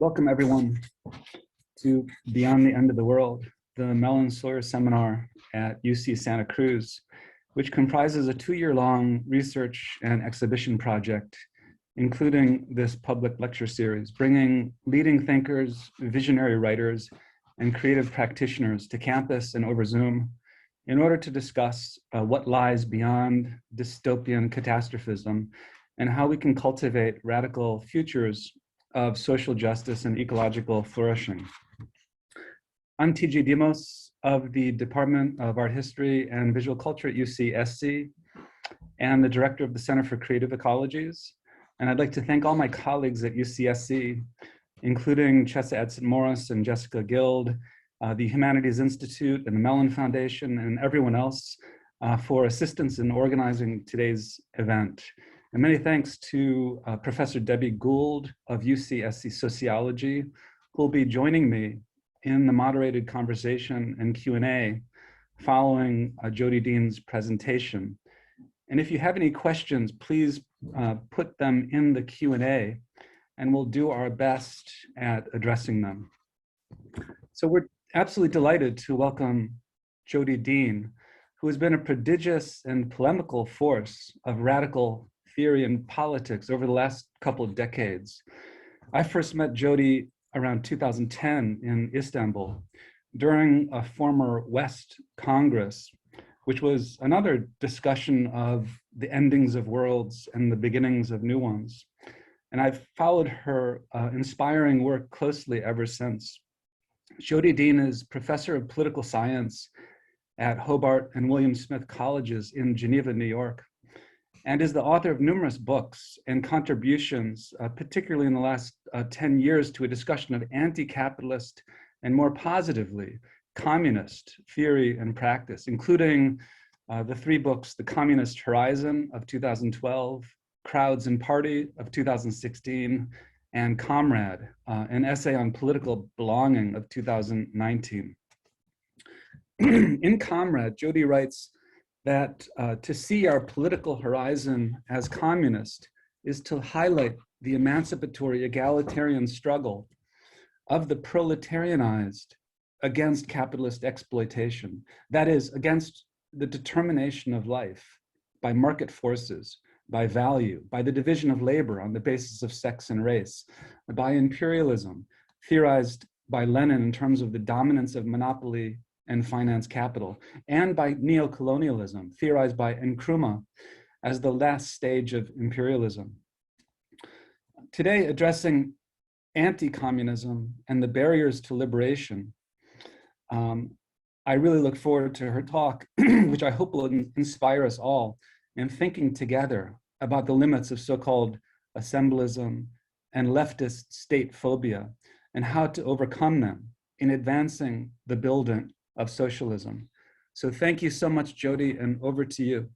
Welcome everyone to Beyond the End of the World, the Mellon Sawyer seminar at UC Santa Cruz, which comprises a 2-year-long research and exhibition project, including this public lecture series, bringing leading thinkers, visionary writers, and creative practitioners to campus and over Zoom in order to discuss what lies beyond dystopian catastrophism and how we can cultivate radical futures of social justice and ecological flourishing. I'm T.J. Demos of the Department of Art History and Visual Culture at UCSC and the director of the Center for Creative Ecologies. And I'd like to thank all my colleagues at UCSC, including Chessa Edson-Morris and Jessica Gould, the Humanities Institute and the Mellon Foundation, and everyone else for assistance in organizing today's event. And many thanks to Professor Debbie Gould of UCSC Sociology, who will be joining me in the moderated conversation and Q&A following Jodi Dean's presentation. And if you have any questions, please put them in the Q&A and we'll do our best at addressing them. So we're absolutely delighted to welcome Jodi Dean, who has been a prodigious and polemical force of radical theory and politics over the last couple of decades. I first met Jodi around 2010 in Istanbul during a former West Congress, which was another discussion of the endings of worlds and the beginnings of new ones. And I've followed her inspiring work closely ever since. Jodi Dean is professor of political science at Hobart and William Smith Colleges in Geneva, New York, and is the author of numerous books and contributions, particularly in the last 10 years, to a discussion of anti-capitalist and more positively, communist theory and practice, including the 3 books, The Communist Horizon of 2012, Crowds and Party of 2016, and Comrade, an essay on political belonging of 2019. In Comrade, Jodi writes that to see our political horizon as communist is to highlight the emancipatory egalitarian struggle of the proletarianized against capitalist exploitation, that is, against the determination of life by market forces, by value, by the division of labor on the basis of sex and race, by imperialism, theorized by Lenin in terms of the dominance of monopoly and finance capital, and by neocolonialism, theorized by Nkrumah as the last stage of imperialism. Today, addressing anti-communism and the barriers to liberation, I really look forward to her talk, which I hope will inspire us all in thinking together about the limits of so-called assemblism and leftist state-phobia and how to overcome them in advancing the building of socialism. So thank you so much, Jodi, and over to you.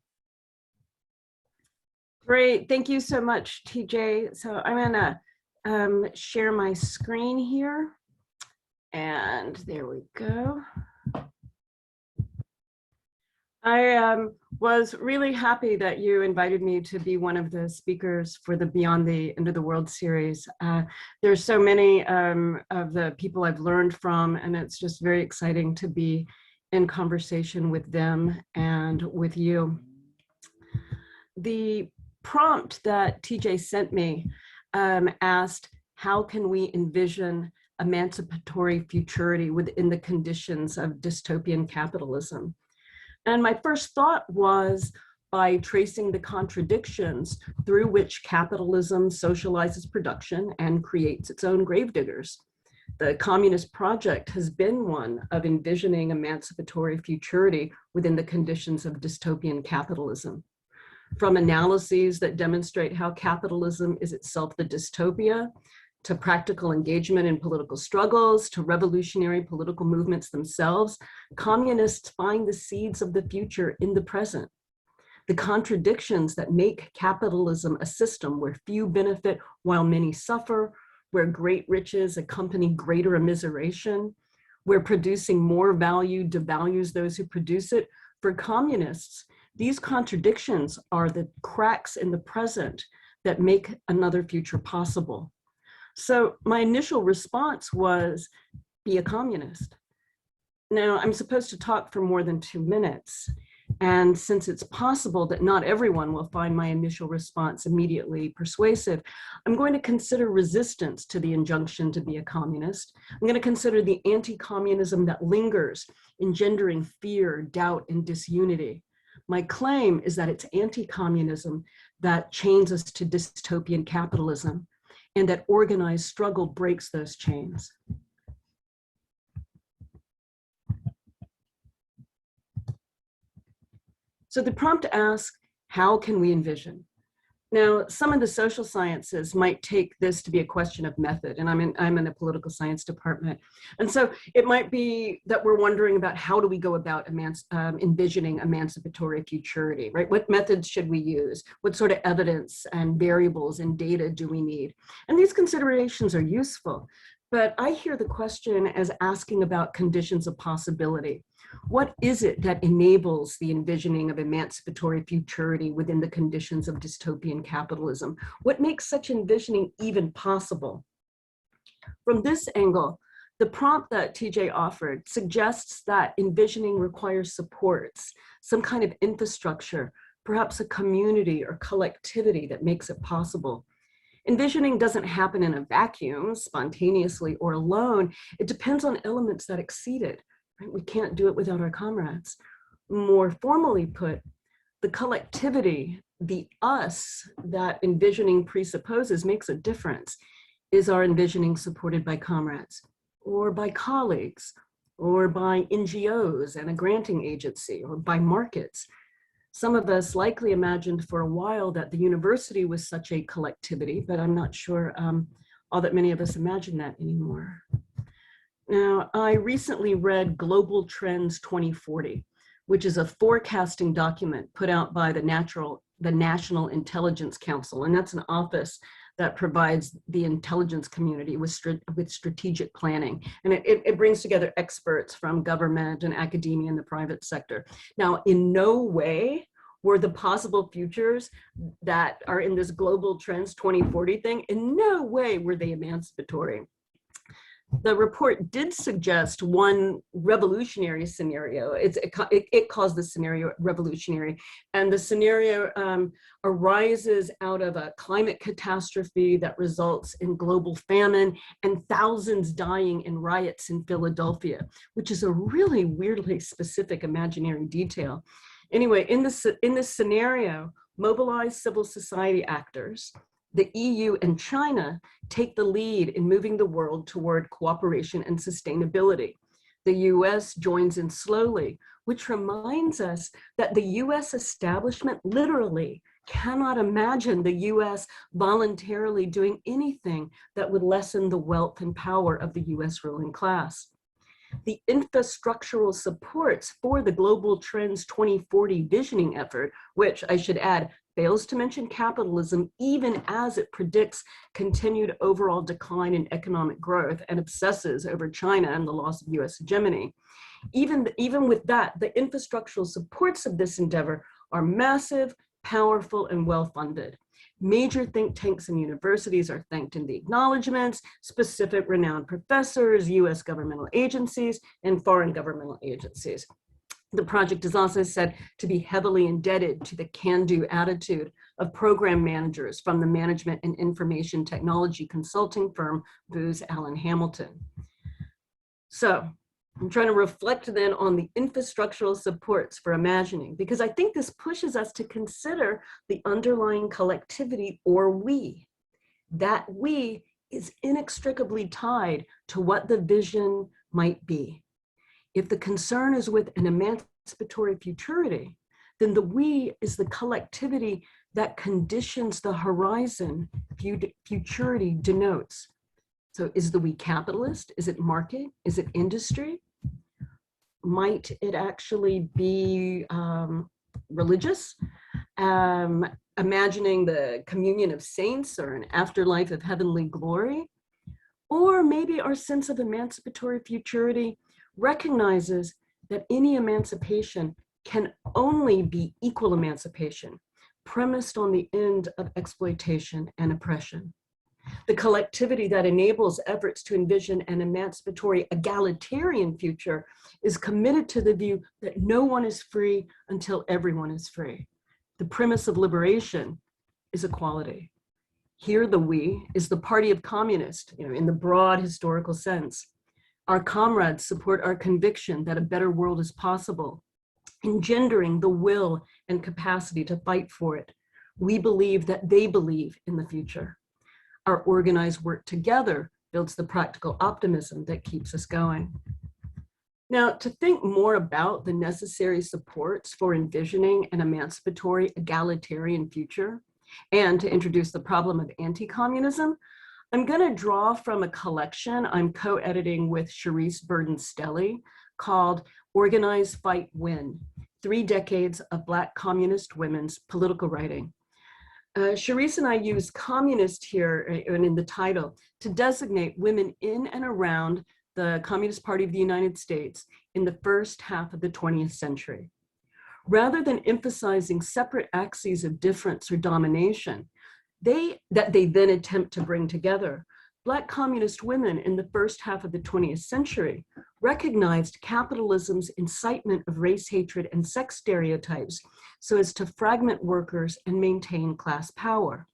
Great, thank you so much, TJ. So I'm gonna share my screen here. And there we go. I was really happy that you invited me to be one of the speakers for the Beyond the End of the World series. There's so many of the people I've learned from, and it's just very exciting to be in conversation with them and with you. The prompt that TJ sent me asked, how can we envision emancipatory futurity within the conditions of dystopian capitalism? And my first thought was by tracing the contradictions through which capitalism socializes production and creates its own gravediggers. The communist project has been one of envisioning emancipatory futurity within the conditions of dystopian capitalism. From analyses that demonstrate how capitalism is itself the dystopia, to practical engagement in political struggles, to revolutionary political movements themselves, communists find the seeds of the future in the present. The contradictions that make capitalism a system where few benefit while many suffer, where great riches accompany greater immiseration, where producing more value devalues those who produce it. For communists, these contradictions are the cracks in the present that make another future possible. So my initial response was, be a communist. Now, I'm supposed to talk for more than 2 minutes. And since it's possible that not everyone will find my initial response immediately persuasive, I'm going to consider resistance to the injunction to be a communist. I'm going to consider the anti-communism that lingers, engendering fear, doubt, and disunity. My claim is that it's anti-communism that chains us to dystopian capitalism, and that organized struggle breaks those chains. So the prompt asks, how can we envision? Now, some of the social sciences might take this to be a question of method, and I'm in a political science department. And so it might be that we're wondering about how do we go about envisioning emancipatory futurity, right? What methods should we use? What sort of evidence and variables and data do we need? And these considerations are useful, but I hear the question as asking about conditions of possibility. What is it that enables the envisioning of emancipatory futurity within the conditions of dystopian capitalism? What makes such envisioning even possible? From this angle, the prompt that TJ offered suggests that envisioning requires supports, some kind of infrastructure, perhaps a community or collectivity that makes it possible. Envisioning doesn't happen in a vacuum, spontaneously or alone. It depends on elements that exceed it. Right? We can't do it without our comrades. More formally put, the collectivity, the us that envisioning presupposes makes a difference. Is our envisioning supported by comrades, or by colleagues, or by NGOs and a granting agency, or by markets? Some of us likely imagined for a while that the university was such a collectivity, but I'm not sure all that many of us imagine that anymore. Now, I recently read Global Trends 2040, which is a forecasting document put out by the National Intelligence Council, and that's an office that provides the intelligence community with strategic planning. And it brings together experts from government and academia and the private sector. Now, in no way were the possible futures that are in this Global Trends 2040 thing, in no way were they emancipatory. The report did suggest one revolutionary scenario. It calls the scenario revolutionary. And the scenario arises out of a climate catastrophe that results in global famine and thousands dying in riots in Philadelphia, which is a really weirdly specific imaginary detail. Anyway, in this scenario, mobilized civil society actors, the EU and China, take the lead in moving the world toward cooperation and sustainability. The US joins in slowly, which reminds us that the US establishment literally cannot imagine the US voluntarily doing anything that would lessen the wealth and power of the US ruling class. The infrastructural supports for the Global Trends 2040 visioning effort, which I should add, fails to mention capitalism even as it predicts continued overall decline in economic growth and obsesses over China and the loss of US hegemony. Even with that, the infrastructural supports of this endeavor are massive, powerful, and well-funded. Major think tanks and universities are thanked in the acknowledgements, specific renowned professors, US governmental agencies, and foreign governmental agencies. The project is also said to be heavily indebted to the can-do attitude of program managers from the management and information technology consulting firm Booz Allen Hamilton. So I'm trying to reflect then on the infrastructural supports for imagining, because I think this pushes us to consider the underlying collectivity, or we. That we is inextricably tied to what the vision might be. If the concern is with an emancipatory futurity, then the we is the collectivity that conditions the horizon futurity denotes. So is the we capitalist? Is it market? Is it industry? Might it actually be religious? Imagining the communion of saints or an afterlife of heavenly glory? Or maybe our sense of emancipatory futurity recognizes that any emancipation can only be equal emancipation, premised on the end of exploitation and oppression. The collectivity that enables efforts to envision an emancipatory egalitarian future is committed to the view that no one is free until everyone is free. The premise of liberation is equality. Here, the we is the party of communists, in the broad historical sense. Our comrades support our conviction that a better world is possible, engendering the will and capacity to fight for it. We believe that they believe in the future. Our organized work together builds the practical optimism that keeps us going. Now, to think more about the necessary supports for envisioning an emancipatory egalitarian future, and to introduce the problem of anti-communism, I'm going to draw from a collection I'm co-editing with Charisse Burden-Stelly called Organize, Fight, Win: 3 Decades of Black Communist Women's Political Writing. Charisse and I use communist here and in the title to designate women in and around the Communist Party of the United States in the first half of the 20th century. Rather than emphasizing separate axes of difference or domination that they then attempt to bring together, Black communist women in the first half of the 20th century recognized capitalism's incitement of race hatred and sex stereotypes so as to fragment workers and maintain class power.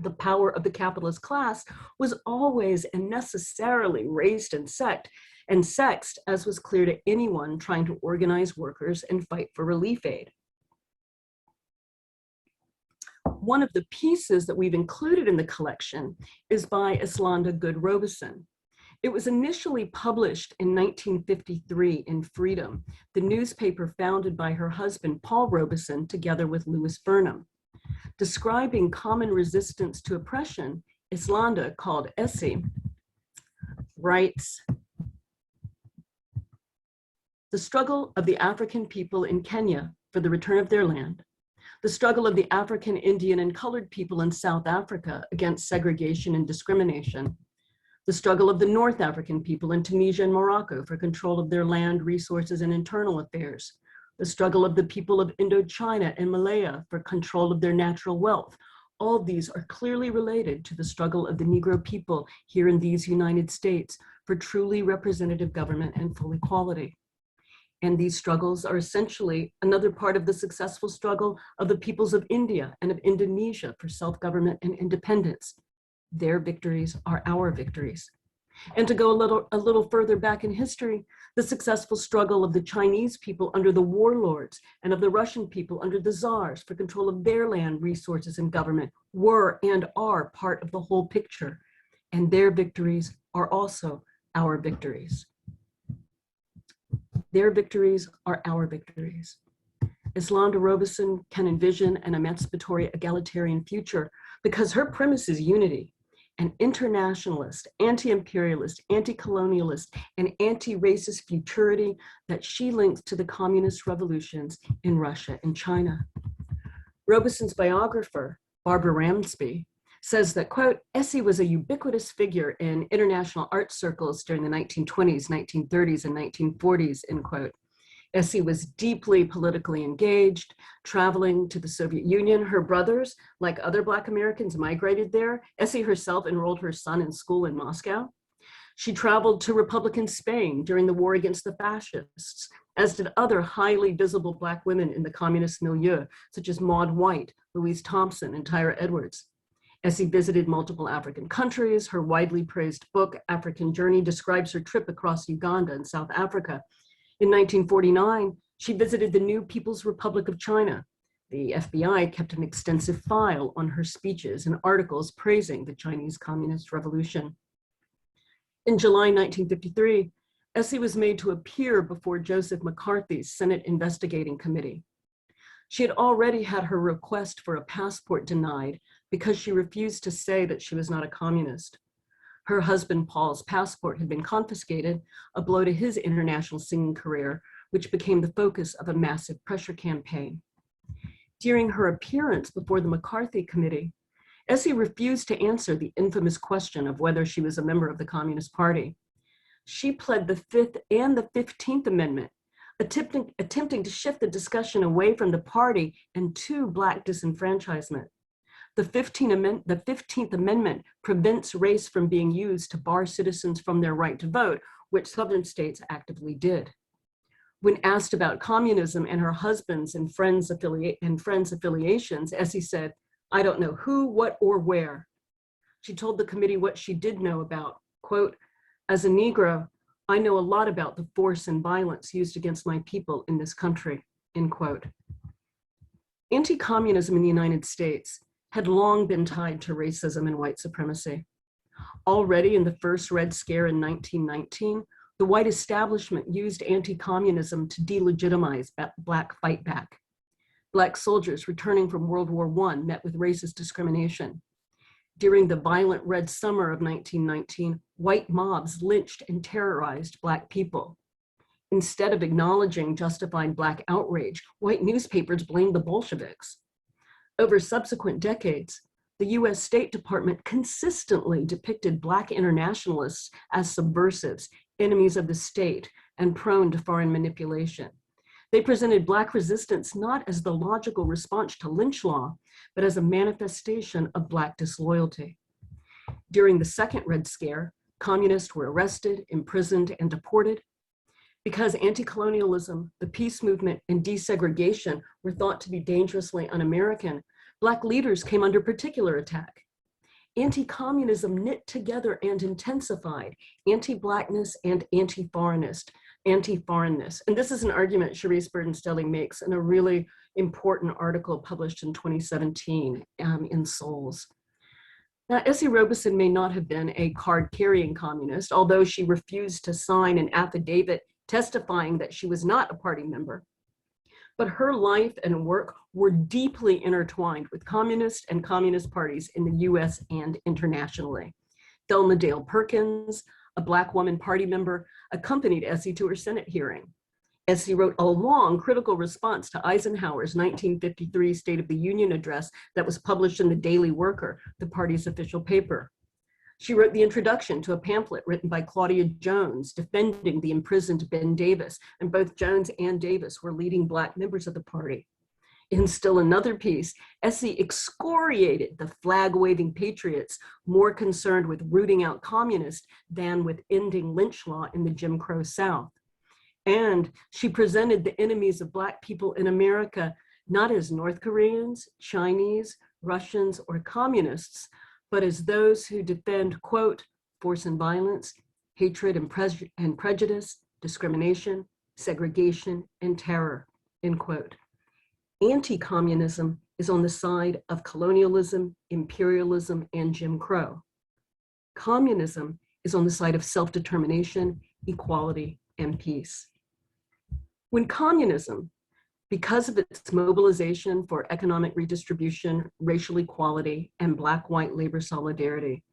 The power of the capitalist class was always and necessarily raised and sexed, as was clear to anyone trying to organize workers and fight for relief aid. One of the pieces that we've included in the collection is by Islanda Gould Robeson. It was initially published in 1953 in Freedom, the newspaper founded by her husband, Paul Robeson, together with Louis Burnham. Describing common resistance to oppression, Islanda, called Essie, writes, "The struggle of the African people in Kenya for the return of their land, the struggle of the African, Indian, and colored people in South Africa against segregation and discrimination, the struggle of the North African people in Tunisia and Morocco for control of their land, resources, and internal affairs, the struggle of the people of Indochina and Malaya for control of their natural wealth. All these are clearly related to the struggle of the Negro people here in these United States for truly representative government and full equality. And these struggles are essentially another part of the successful struggle of the peoples of India and of Indonesia for self-government and independence. Their victories are our victories." And to go a little further back in history, the successful struggle of the Chinese people under the warlords and of the Russian people under the czars for control of their land, resources, and government were and are part of the whole picture. And their victories are also our victories. Their victories are our victories. Islanda Robeson can envision an emancipatory egalitarian future because her premise is unity. An internationalist, anti-imperialist, anti-colonialist, and anti-racist futurity that she links to the communist revolutions in Russia and China. Robeson's biographer, Barbara Ramsby, says that, quote, "Essie was a ubiquitous figure in international art circles during the 1920s, 1930s, and 1940s, end quote. Essie was deeply politically engaged, traveling to the Soviet Union. Her brothers, like other Black Americans, migrated there. Essie herself enrolled her son in school in Moscow. She traveled to Republican Spain during the war against the fascists, as did other highly visible Black women in the communist milieu, such as Maud White, Louise Thompson, and Tyra Edwards. Essie visited multiple African countries. Her widely praised book, African Journey, describes her trip across Uganda and South Africa. In 1949, she visited the new People's Republic of China. The FBI kept an extensive file on her speeches and articles praising the Chinese Communist Revolution. In July 1953, Essie was made to appear before Joseph McCarthy's Senate Investigating Committee. She had already had her request for a passport denied because she refused to say that she was not a communist. Her husband, Paul's passport had been confiscated, a blow to his international singing career, which became the focus of a massive pressure campaign. During her appearance before the McCarthy Committee, Essie refused to answer the infamous question of whether she was a member of the Communist Party. She pled the 5th and the 15th Amendment, attempting to shift the discussion away from the party and to Black disenfranchisement. The 15th Amendment prevents race from being used to bar citizens from their right to vote, which Southern states actively did. When asked about communism and her husband's and friends' affiliations, Essie said, "I don't know who, what, or where." She told the committee what she did know about, quote, "As a Negro, I know a lot about the force and violence used against my people in this country," end quote. Anti-communism in the United States had long been tied to racism and white supremacy. Already in the first Red Scare in 1919, the white establishment used anti-communism to delegitimize Black fight back. Black soldiers returning from World War I met with racist discrimination. During the violent Red Summer of 1919, white mobs lynched and terrorized Black people. Instead of acknowledging justified Black outrage, white newspapers blamed the Bolsheviks. Over subsequent decades, the US State Department consistently depicted Black internationalists as subversives, enemies of the state, and prone to foreign manipulation. They presented Black resistance not as the logical response to lynch law, but as a manifestation of Black disloyalty. During the second Red Scare, communists were arrested, imprisoned, and deported. Because anti-colonialism, the peace movement, and desegregation were thought to be dangerously un-American, Black leaders came under particular attack. Anti-communism knit together and intensified anti-Blackness and anti-foreignness. And this is an argument Sharice Burden-Stelling makes in a really important article published in 2017 in Souls. Now, Essie Robeson may not have been a card-carrying communist, although she refused to sign an affidavit testifying that she was not a party member. But her life and work were deeply intertwined with communist and communist parties in the US and internationally. Thelma Dale Perkins, a Black woman party member, accompanied Essie to her Senate hearing. Essie wrote a long critical response to Eisenhower's 1953 State of the Union address that was published in the Daily Worker, the party's official paper. She wrote the introduction to a pamphlet written by Claudia Jones defending the imprisoned Ben Davis, and both Jones and Davis were leading Black members of the party. In still another piece, Essie excoriated the flag-waving patriots more concerned with rooting out communists than with ending lynch law in the Jim Crow South. And she presented the enemies of Black people in America not as North Koreans, Chinese, Russians, or communists, but as those who defend, quote, force and violence, hatred and prejudice, discrimination, segregation, and terror, end quote. Anti-communism is on the side of colonialism, imperialism, and Jim Crow. Communism is on the side of self-determination, equality, and peace. When communism, because of its mobilization for economic redistribution, racial equality, and Black-white labor solidarity,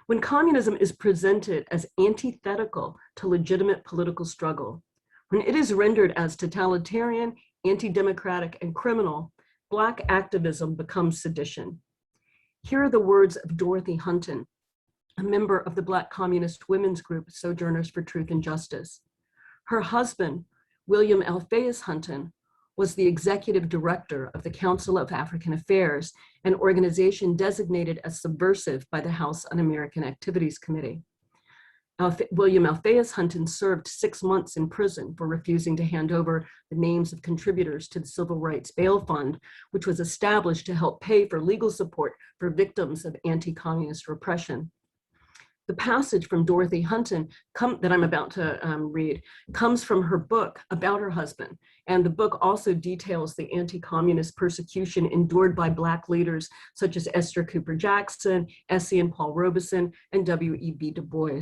when communism is presented as antithetical to legitimate political struggle, when it is rendered as totalitarian, anti-democratic, and criminal, Black activism becomes sedition. Here are the words of Dorothy Hunton, a member of the Black communist women's group Sojourners for Truth and Justice. Her husband, William Alphaeus Hunton, was the executive director of the Council of African Affairs, an organization designated as subversive by the House Un-American Activities Committee. William Alphaeus Hunton served 6 months in prison for refusing to hand over the names of contributors to the Civil Rights Bail Fund, which was established to help pay for legal support for victims of anti-communist repression. The passage from Dorothy Hunton that I'm about to read comes from her book about her husband. And the book also details the anti-communist persecution endured by Black leaders such as Esther Cooper Jackson, Essie and Paul Robeson, and W.E.B. Du Bois.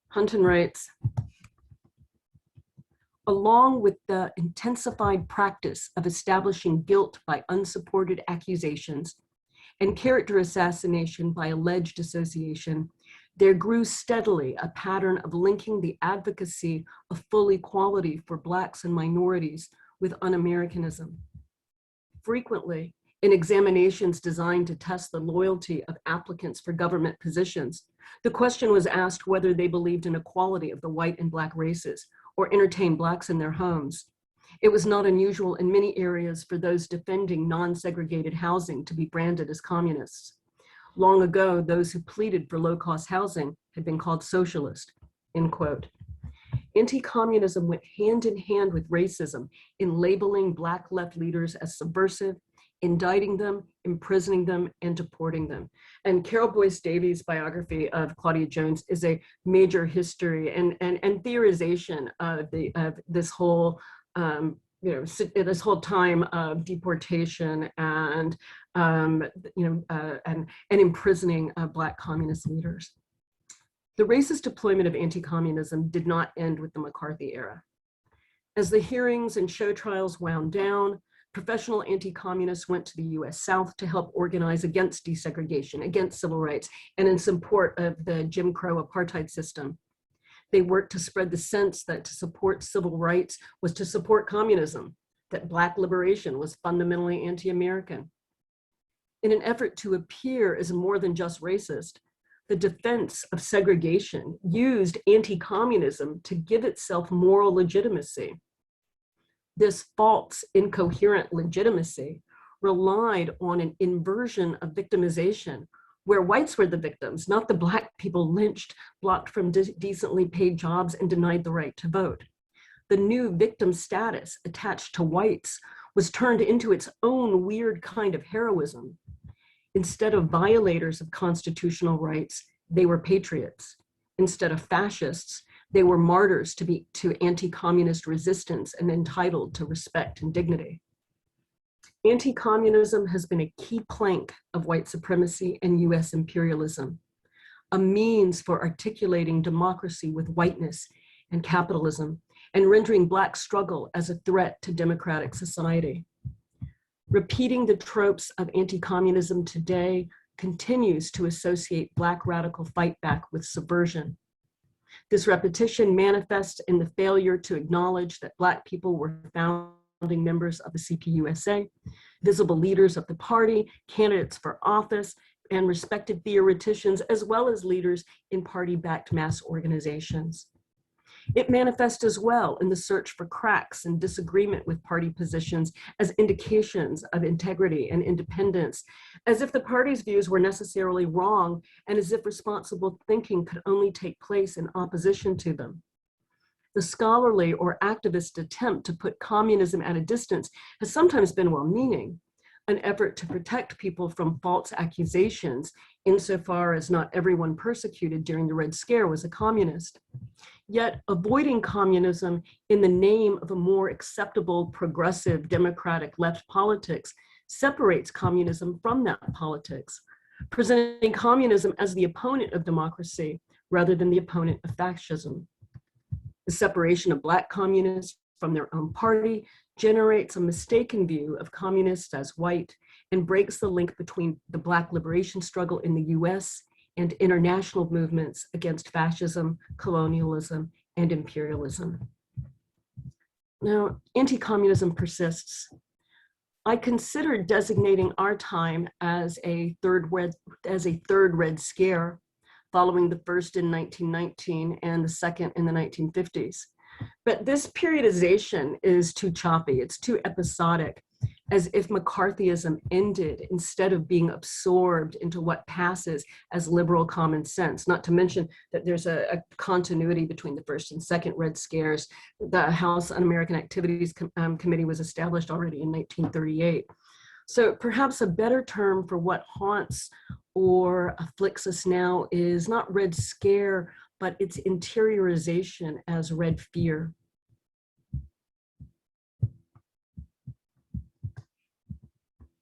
Hunton writes, along with the intensified practice of establishing guilt by unsupported accusations, and character assassination by alleged association, there grew steadily a pattern of linking the advocacy of full equality for Blacks and minorities with un-Americanism. Frequently, in examinations designed to test the loyalty of applicants for government positions, the question was asked whether they believed in equality of the white and Black races or entertained Blacks in their homes. It was not unusual in many areas for those defending non-segregated housing to be branded as communists. Long ago, those who pleaded for low-cost housing had been called socialist, end quote. Anti-communism went hand in hand with racism in labeling Black left leaders as subversive, indicting them, imprisoning them, and deporting them. And Carol Boyce Davies' biography of Claudia Jones is a major history and theorization of this whole this whole time of deportation and imprisoning Black communist leaders. The racist deployment of anti-communism did not end with the McCarthy era. As the hearings and show trials wound down, professional anti-communists went to the US South to help organize against desegregation, against civil rights, and in support of the Jim Crow apartheid system. They worked to spread the sense that to support civil rights was to support communism, that Black liberation was fundamentally anti-American. In an effort to appear as more than just racist, the defense of segregation used anti-communism to give itself moral legitimacy. This false, incoherent legitimacy relied on an inversion of victimization, where whites were the victims, not the Black people lynched, blocked from decently paid jobs, and denied the right to vote. The new victim status attached to whites was turned into its own weird kind of heroism. Instead of violators of constitutional rights, they were patriots. Instead of fascists, they were martyrs to anti-communist resistance and entitled to respect and dignity. Anti-communism has been a key plank of white supremacy and US imperialism, a means for articulating democracy with whiteness and capitalism, and rendering Black struggle as a threat to democratic society. Repeating the tropes of anti-communism today continues to associate Black radical fight back with subversion. This repetition manifests in the failure to acknowledge that Black people were founding members of the CPUSA, visible leaders of the party, candidates for office, and respected theoreticians, as well as leaders in party-backed mass organizations. It manifests as well in the search for cracks and disagreement with party positions as indications of integrity and independence, as if the party's views were necessarily wrong and as if responsible thinking could only take place in opposition to them. The scholarly or activist attempt to put communism at a distance has sometimes been well-meaning, an effort to protect people from false accusations insofar as not everyone persecuted during the Red Scare was a communist. Yet avoiding communism in the name of a more acceptable, progressive, democratic left politics separates communism from that politics, presenting communism as the opponent of democracy rather than the opponent of fascism. The separation of Black communists from their own party generates a mistaken view of communists as white and breaks the link between the Black liberation struggle in the US and international movements against fascism, colonialism, and imperialism. Now, anti-communism persists. I considered designating our time as a third Red Scare, following the first in 1919 and the second in the 1950s. But this periodization is too choppy, it's too episodic, as if McCarthyism ended instead of being absorbed into what passes as liberal common sense, not to mention that there's a continuity between the first and second Red Scares. The House Un-American Activities Committee was established already in 1938. So perhaps a better term for what haunts or afflicts us now is not Red Scare, but its interiorization as Red Fear.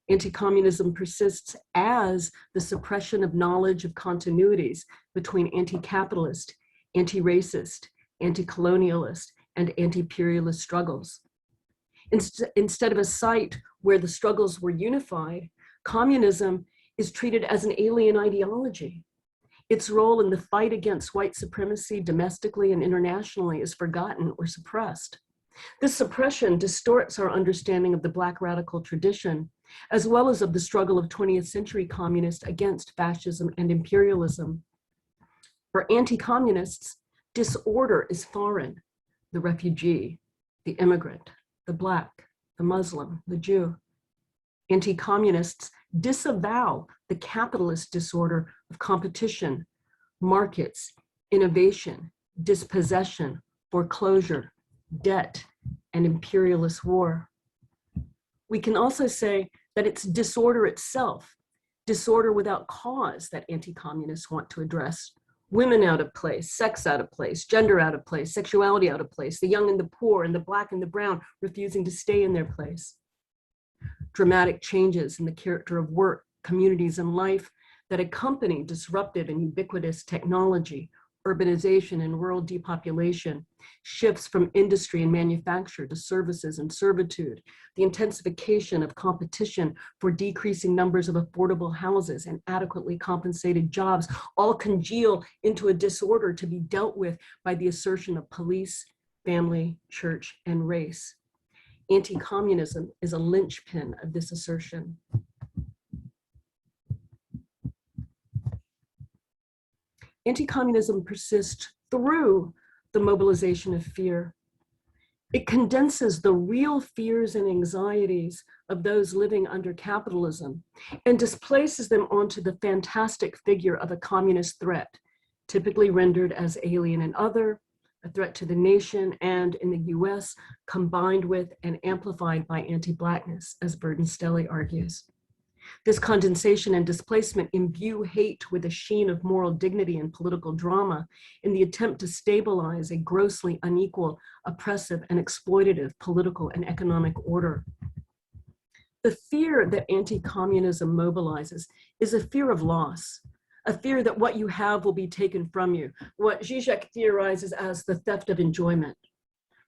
Anti-communism persists as the suppression of knowledge of continuities between anti-capitalist, anti-racist, anti-colonialist, and anti-imperialist struggles. Instead of a site where the struggles were unified, communism is treated as an alien ideology. Its role in the fight against white supremacy domestically and internationally is forgotten or suppressed. This suppression distorts our understanding of the Black radical tradition, as well as of the struggle of 20th century communists against fascism and imperialism. For anti-communists, disorder is foreign: the refugee, the immigrant, the Black, the Muslim, the Jew. Anti-communists disavow the capitalist disorder of competition, markets, innovation, dispossession, foreclosure, debt, and imperialist war. We can also say that it's disorder itself, disorder without cause, that anti-communists want to address. Women out of place, sex out of place, gender out of place, sexuality out of place, the young and the poor and the Black and the brown refusing to stay in their place. Dramatic changes in the character of work, communities, and life that accompany disruptive and ubiquitous technology, urbanization and rural depopulation, shifts from industry and manufacture to services and servitude, the intensification of competition for decreasing numbers of affordable houses and adequately compensated jobs, all congeal into a disorder to be dealt with by the assertion of police, family, church, and race. Anti-communism is a linchpin of this assertion. Anti-communism persists through the mobilization of fear. It condenses the real fears and anxieties of those living under capitalism and displaces them onto the fantastic figure of a communist threat, typically rendered as alien and other, a threat to the nation, and in the US, combined with and amplified by anti-Blackness, as Burton Stelly argues. This condensation and displacement imbue hate with a sheen of moral dignity and political drama in the attempt to stabilize a grossly unequal, oppressive, and exploitative political and economic order. The fear that anti-communism mobilizes is a fear of loss, a fear that what you have will be taken from you, what Zizek theorizes as the theft of enjoyment.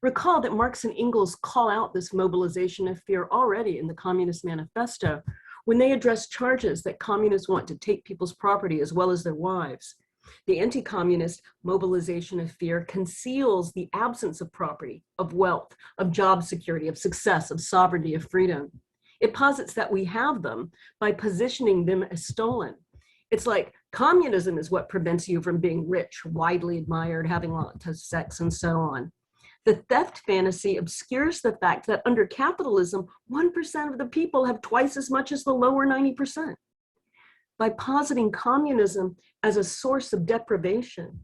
Recall that Marx and Engels call out this mobilization of fear already in the Communist Manifesto, when they address charges that communists want to take people's property as well as their wives. The anti-communist mobilization of fear conceals the absence of property, of wealth, of job security, of success, of sovereignty, of freedom. It posits that we have them by positioning them as stolen. It's like communism is what prevents you from being rich, widely admired, having lots of sex, and so on. The theft fantasy obscures the fact that under capitalism, 1% of the people have twice as much as the lower 90%. By positing communism as a source of deprivation,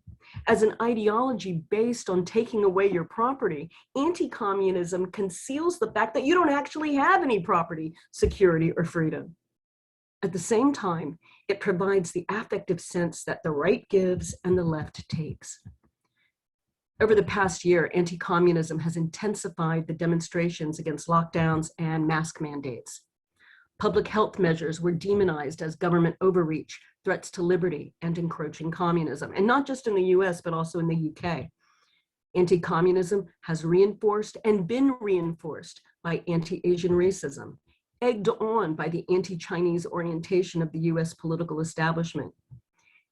as an ideology based on taking away your property, anti-communism conceals the fact that you don't actually have any property, security, or freedom. At the same time, it provides the affective sense that the right gives and the left takes. Over the past year, anti-communism has intensified the demonstrations against lockdowns and mask mandates. Public health measures were demonized as government overreach, threats to liberty, and encroaching communism, and not just in the US, but also in the UK. Anti-communism has reinforced and been reinforced by anti-Asian racism, egged on by the anti-Chinese orientation of the US political establishment.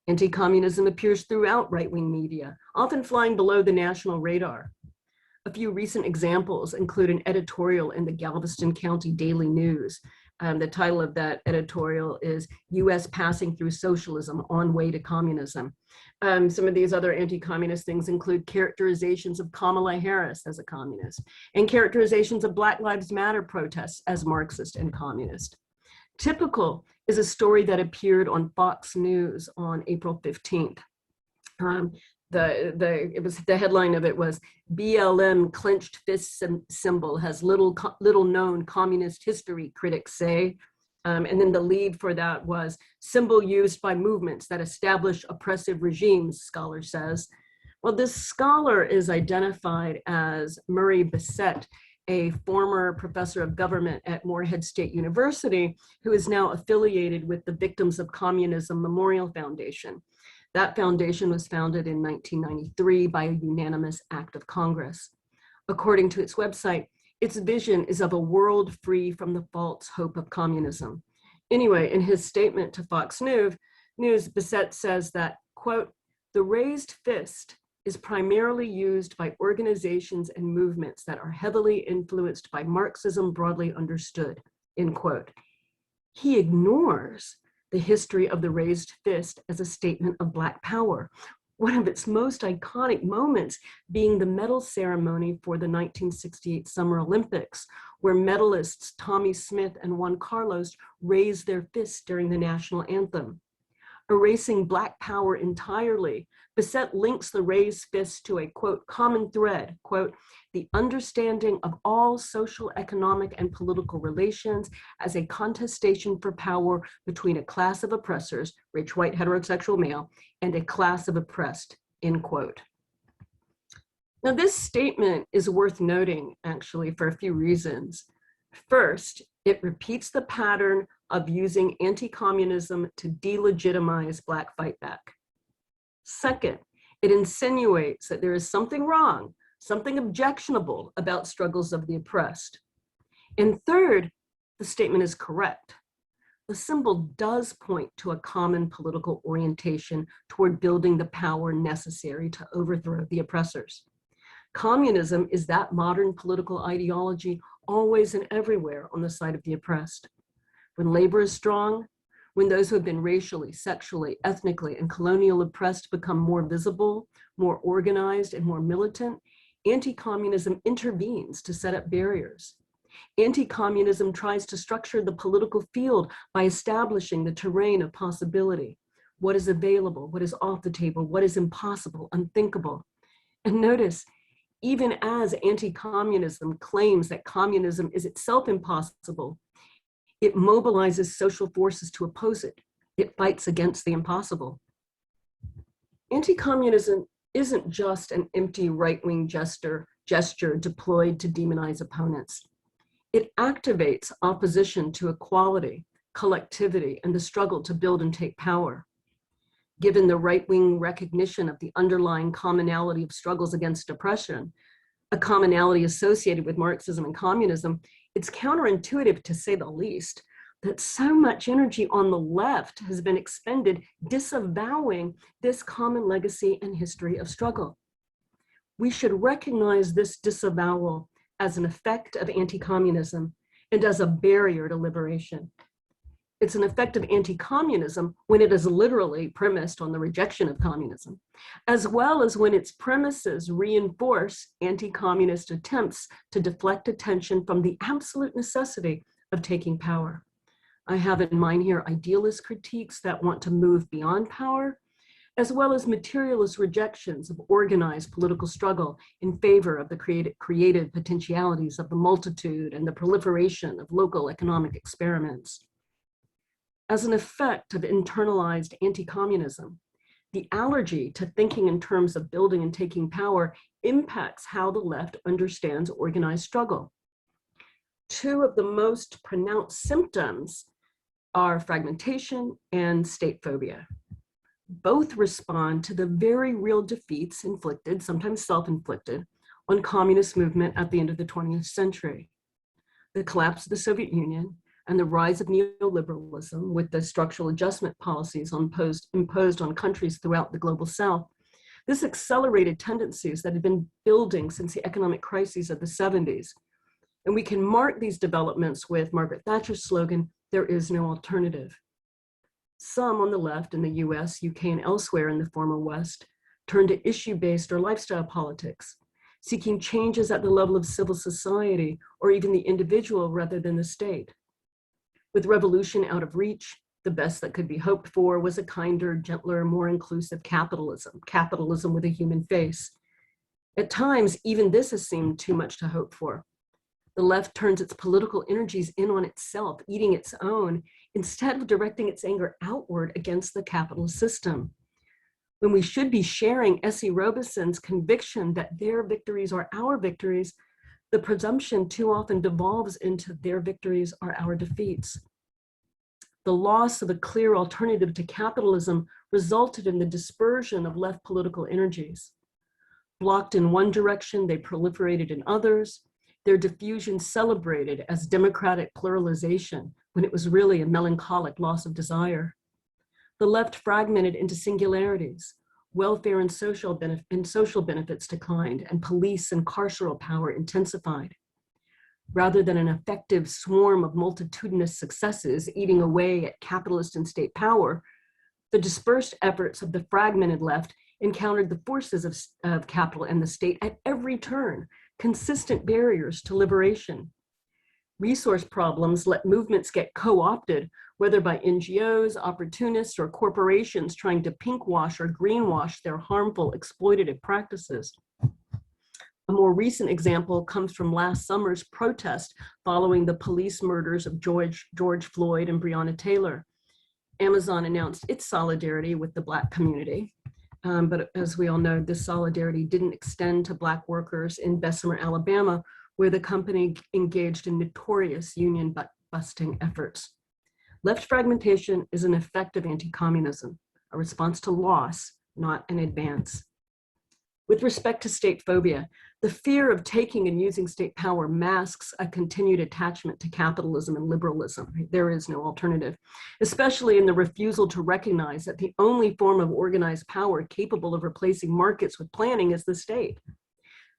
Anti-communism appears throughout right-wing media, often flying below the national radar. A few recent examples include an editorial in the Galveston County Daily News. The title of that editorial is US Passing Through Socialism on Way to Communism. Some of these other anti-communist things include characterizations of Kamala Harris as a communist and characterizations of Black Lives Matter protests as Marxist and communist. Typical is a story that appeared on Fox News on April 15th. The headline of it was BLM clenched fist symbol has little known communist history, critics say. And then the lead for that was symbol used by movements that establish oppressive regimes, scholar says. Well, this scholar is identified as Murray Bissett, a former professor of government at Morehead State University, who is now affiliated with the Victims of Communism Memorial Foundation. That foundation was founded in 1993 by a unanimous act of Congress. According to its website, its vision is of a world free from the false hope of communism. Anyway, in his statement to Fox News, Bissett says that, quote, the raised fist is primarily used by organizations and movements that are heavily influenced by Marxism broadly understood, end quote. He ignores the history of the raised fist as a statement of Black power, one of its most iconic moments being the medal ceremony for the 1968 Summer Olympics, where medalists Tommy Smith and Juan Carlos raised their fists during the national anthem. Erasing Black power entirely, Bissett links the raised fist to a, quote, common thread, quote, the understanding of all social, economic, and political relations as a contestation for power between a class of oppressors, rich, white, heterosexual male, and a class of oppressed, end quote. Now, this statement is worth noting, actually, for a few reasons. First, it repeats the pattern of using anti-communism to delegitimize Black fightback. Second, it insinuates that there is something wrong, something objectionable about struggles of the oppressed. And third, the statement is correct. The symbol does point to a common political orientation toward building the power necessary to overthrow the oppressors. Communism is that modern political ideology always and everywhere on the side of the oppressed. When labor is strong, when those who have been racially, sexually, ethnically, and colonial oppressed become more visible, more organized, and more militant, anti-communism intervenes to set up barriers. Anti-communism tries to structure the political field by establishing the terrain of possibility. What is available, what is off the table, what is impossible, unthinkable. And notice, even as anti-communism claims that communism is itself impossible, it mobilizes social forces to oppose it. It fights against the impossible. Anti-communism isn't just an empty right-wing gesture deployed to demonize opponents. It activates opposition to equality, collectivity, and the struggle to build and take power. Given the right-wing recognition of the underlying commonality of struggles against oppression, a commonality associated with Marxism and communism, it's counterintuitive, to say the least, that so much energy on the left has been expended disavowing this common legacy and history of struggle. We should recognize this disavowal as an effect of anti-communism and as a barrier to liberation. It's an effect of anti-communism when it is literally premised on the rejection of communism, as well as when its premises reinforce anti-communist attempts to deflect attention from the absolute necessity of taking power. I have in mind here idealist critiques that want to move beyond power, as well as materialist rejections of organized political struggle in favor of the creative potentialities of the multitude and the proliferation of local economic experiments. As an effect of internalized anti-communism, the allergy to thinking in terms of building and taking power impacts how the left understands organized struggle. Two of the most pronounced symptoms are fragmentation and state-phobia. Both respond to the very real defeats inflicted, sometimes self-inflicted, on communist movement at the end of the 20th century. The collapse of the Soviet Union and the rise of neoliberalism with the structural adjustment policies imposed on countries throughout the global South, this accelerated tendencies that had been building since the economic crises of the 70s. And we can mark these developments with Margaret Thatcher's slogan, "There is no alternative." Some on the left in the US, UK, and elsewhere in the former West turned to issue-based or lifestyle politics, seeking changes at the level of civil society or even the individual rather than the state. With revolution out of reach, the best that could be hoped for was a kinder, gentler, more inclusive capitalism with a human face. At times, even this has seemed too much to hope for. The left turns its political energies in on itself, eating its own, instead of directing its anger outward against the capitalist system. When we should be sharing S.E. Robeson's conviction that their victories are our victories, the presumption too often devolves into their victories are our defeats. The loss of a clear alternative to capitalism resulted in the dispersion of left political energies. Blocked in one direction, they proliferated in others, their diffusion celebrated as democratic pluralization when it was really a melancholic loss of desire. The left fragmented into singularities. Welfare and social benefits declined, and police and carceral power intensified. Rather than an effective swarm of multitudinous successes eating away at capitalist and state power, the dispersed efforts of the fragmented left encountered the forces of capital and the state at every turn, consistent barriers to liberation. Resource problems let movements get co-opted, whether by NGOs, opportunists, or corporations trying to pinkwash or greenwash their harmful exploitative practices. A more recent example comes from last summer's protest following the police murders of George Floyd and Breonna Taylor. Amazon announced its solidarity with the Black community, but as we all know, this solidarity didn't extend to Black workers in Bessemer, Alabama, where the company engaged in notorious union busting efforts. Left fragmentation is an effect of anti-communism, a response to loss, not an advance. With respect to state phobia, the fear of taking and using state power masks a continued attachment to capitalism and liberalism. There is no alternative, especially in the refusal to recognize that the only form of organized power capable of replacing markets with planning is the state.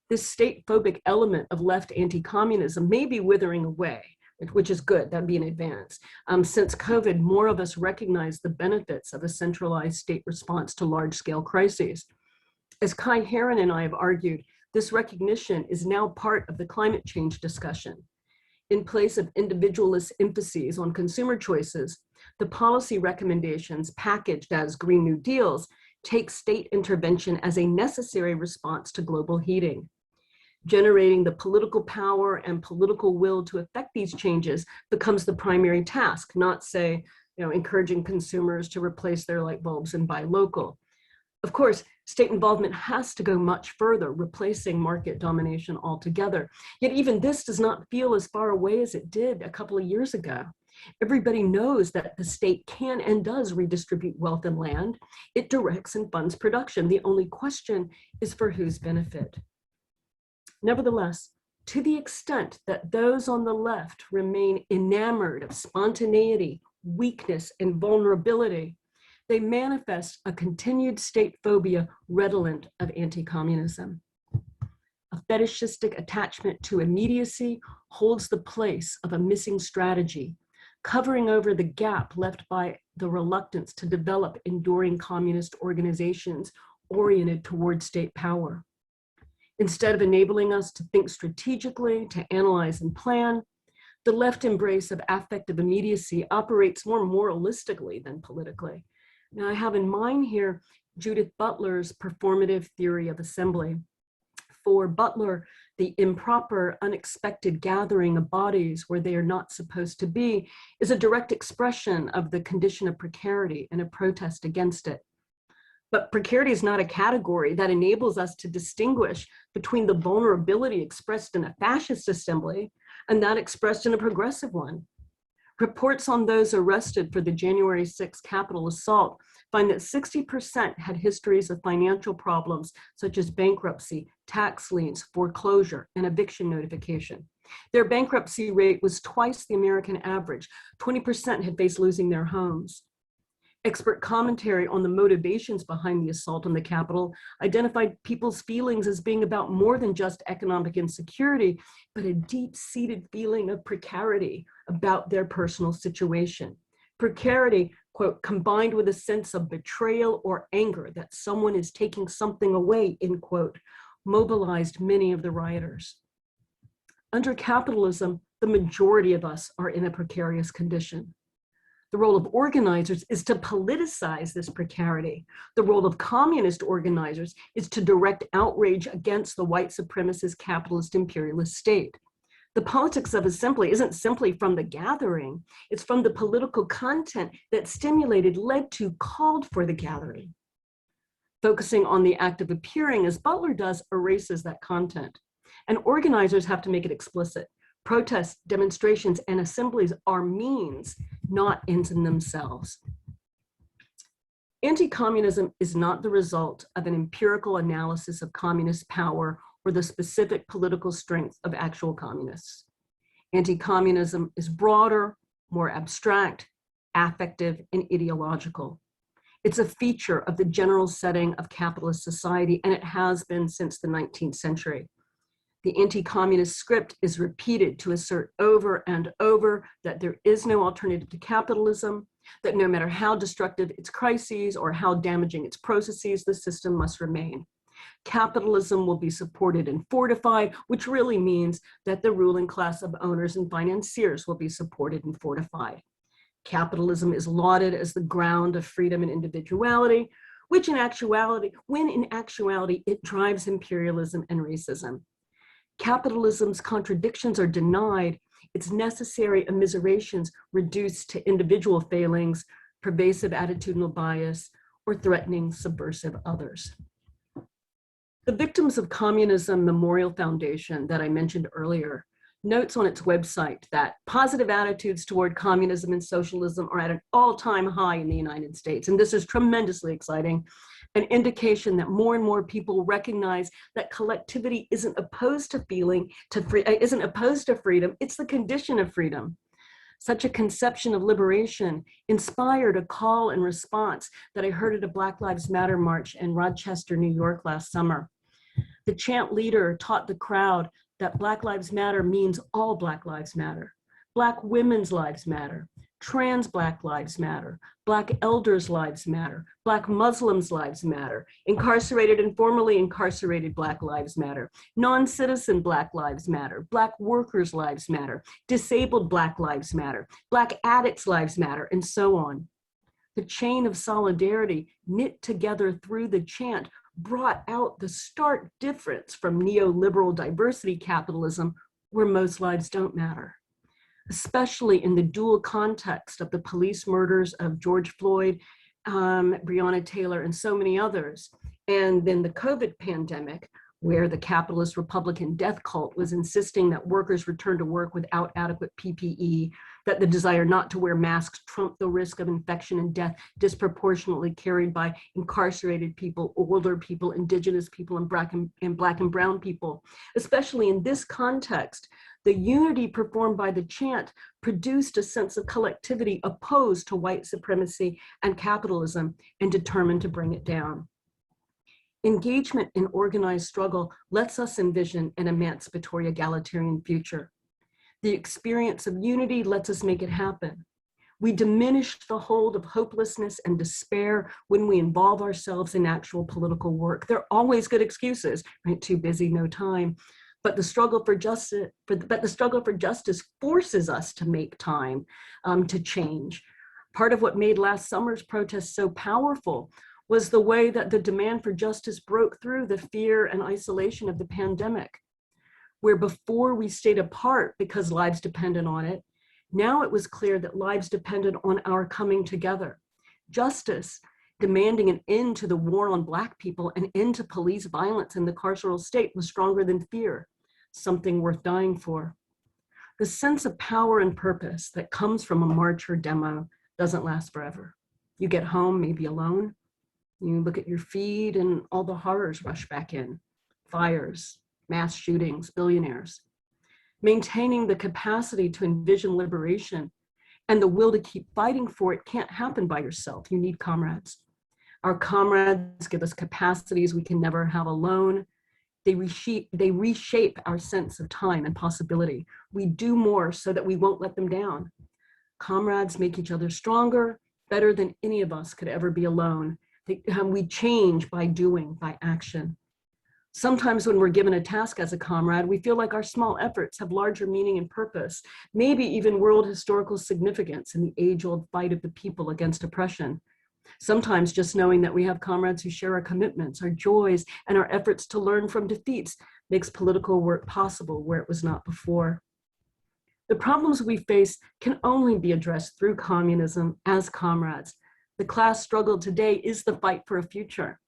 This state-phobic element of left anti-communism may be withering away, which is good, that'd be an advance. Since COVID, more of us recognize the benefits of a centralized state response to large-scale crises. As Kai Heron and I have argued, this recognition is now part of the climate change discussion. In place of individualist emphases on consumer choices, the policy recommendations packaged as Green New Deals take state intervention as a necessary response to global heating. Generating the political power and political will to effect these changes becomes the primary task, not say, encouraging consumers to replace their light bulbs and buy local. Of course, state involvement has to go much further, replacing market domination altogether. Yet even this does not feel as far away as it did a couple of years ago. Everybody knows that the state can and does redistribute wealth and land. It directs and funds production. The only question is for whose benefit. Nevertheless, to the extent that those on the left remain enamored of spontaneity, weakness, and vulnerability, they manifest a continued state phobia redolent of anti-communism. A fetishistic attachment to immediacy holds the place of a missing strategy, covering over the gap left by the reluctance to develop enduring communist organizations oriented toward state power. Instead of enabling us to think strategically, to analyze and plan, the left embrace of affective immediacy operates more moralistically than politically. Now, I have in mind here Judith Butler's performative theory of assembly. For Butler, the improper, unexpected gathering of bodies where they are not supposed to be is a direct expression of the condition of precarity and a protest against it. But precarity is not a category that enables us to distinguish between the vulnerability expressed in a fascist assembly and that expressed in a progressive one. Reports on those arrested for the January 6th Capitol assault find that 60% had histories of financial problems such as bankruptcy, tax liens, foreclosure, and eviction notification. Their bankruptcy rate was twice the American average. 20% had faced losing their homes. Expert commentary on the motivations behind the assault on the Capitol identified people's feelings as being about more than just economic insecurity, but a deep-seated feeling of precarity about their personal situation. Precarity, quote, combined with a sense of betrayal or anger that someone is taking something away, end quote, mobilized many of the rioters. Under capitalism, the majority of us are in a precarious condition. The role of organizers is to politicize this precarity. The role of communist organizers is to direct outrage against the white supremacist capitalist imperialist state. The politics of assembly isn't simply from the gathering, it's from the political content that stimulated, led to, called for the gathering. Focusing on the act of appearing, as Butler does, erases that content. And organizers have to make it explicit. Protests, demonstrations, and assemblies are means, not ends in themselves. Anti-communism is not the result of an empirical analysis of communist power or the specific political strength of actual communists. Anti-communism is broader, more abstract, affective, and ideological. It's a feature of the general setting of capitalist society, and it has been since the 19th century. The anti-communist script is repeated to assert over and over that there is no alternative to capitalism, that no matter how destructive its crises or how damaging its processes, the system must remain. Capitalism will be supported and fortified, which really means that the ruling class of owners and financiers will be supported and fortified. Capitalism is lauded as the ground of freedom and individuality, which in actuality, it drives imperialism and racism. Capitalism's contradictions are denied, its necessary immiserations reduced to individual failings, pervasive attitudinal bias, or threatening subversive others. The Victims of Communism Memorial Foundation that I mentioned earlier notes on its website that positive attitudes toward communism and socialism are at an all-time high in the United States. And this is tremendously exciting, an indication that more and more people recognize that collectivity isn't opposed to freedom, it's the condition of freedom. Such a conception of liberation inspired a call and response that I heard at a Black Lives Matter march in Rochester, New York last summer. The chant leader taught the crowd that Black Lives Matter means all Black lives matter. Black women's lives matter. Trans Black lives matter. Black elders' lives matter. Black Muslims' lives matter. Incarcerated and formerly incarcerated Black lives matter. Non-citizen Black lives matter. Black workers' lives matter. Disabled Black lives matter. Black addicts' lives matter, and so on. The chain of solidarity knit together through the chant brought out the stark difference from neoliberal diversity capitalism, where most lives don't matter, especially in the dual context of the police murders of George Floyd, Breonna Taylor, and so many others. And then the COVID pandemic, where the capitalist Republican death cult was insisting that workers return to work without adequate PPE, that the desire not to wear masks trumped the risk of infection and death disproportionately carried by incarcerated people, older people, indigenous people, and black and brown people. Especially in this context, the unity performed by the chant produced a sense of collectivity opposed to white supremacy and capitalism and determined to bring it down. Engagement in organized struggle lets us envision an emancipatory egalitarian future. The experience of unity lets us make it happen. We diminish the hold of hopelessness and despair when we involve ourselves in actual political work. There are always good excuses, right? Too busy, no time. But the struggle for justice, forces us to make time to change. Part of what made last summer's protests so powerful was the way that the demand for justice broke through the fear and isolation of the pandemic, where before we stayed apart because lives depended on it, now it was clear that lives depended on our coming together. Justice, demanding an end to the war on Black people, an end to police violence in the carceral state, was stronger than fear, something worth dying for. The sense of power and purpose that comes from a march or demo doesn't last forever. You get home, maybe alone. You look at your feed and all the horrors rush back in. Fires, mass shootings, billionaires. Maintaining the capacity to envision liberation and the will to keep fighting for it can't happen by yourself. You need comrades. Our comrades give us capacities we can never have alone. They reshape our sense of time and possibility. We do more so that we won't let them down. Comrades make each other stronger, better than any of us could ever be alone. We change by doing, by action. Sometimes when we're given a task as a comrade, we feel like our small efforts have larger meaning and purpose, maybe even world historical significance in the age-old fight of the people against oppression. Sometimes just knowing that we have comrades who share our commitments, our joys, and our efforts to learn from defeats makes political work possible where it was not before. The problems we face can only be addressed through communism as comrades. The class struggle today is the fight for a future.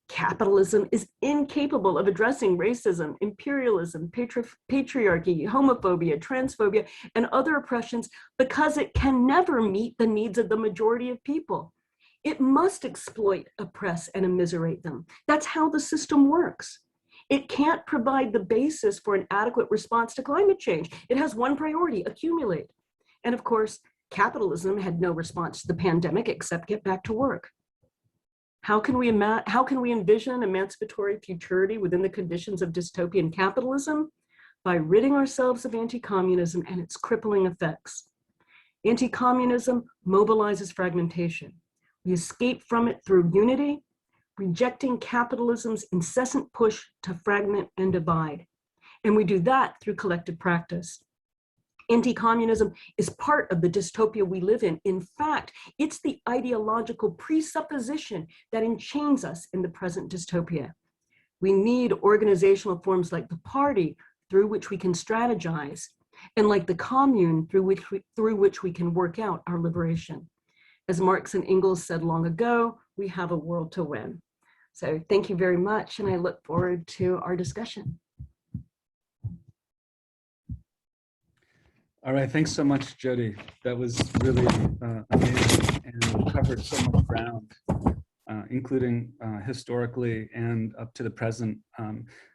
Capitalism is incapable of addressing racism, imperialism, patriarchy, homophobia, transphobia, and other oppressions because it can never meet the needs of the majority of people. It must exploit, oppress, and immiserate them. That's how the system works. It can't provide the basis for an adequate response to climate change. It has one priority: accumulate. And of course, capitalism had no response to the pandemic except get back to work. How can we envision emancipatory futurity within the conditions of dystopian capitalism? By ridding ourselves of anti-communism and its crippling effects. Anti-communism mobilizes fragmentation. We escape from it through unity, rejecting capitalism's incessant push to fragment and divide. And we do that through collective practice. Anti-communism is part of the dystopia we live in. In fact, it's the ideological presupposition that enchains us in the present dystopia. We need organizational forms like the party, through which we can strategize, and like the commune, through which we can work out our liberation. As Marx and Engels said long ago, we have a world to win. So thank you very much, and I look forward to our discussion. All right, thanks so much, Jodi. That was really amazing and covered so much ground, including historically and up to the present,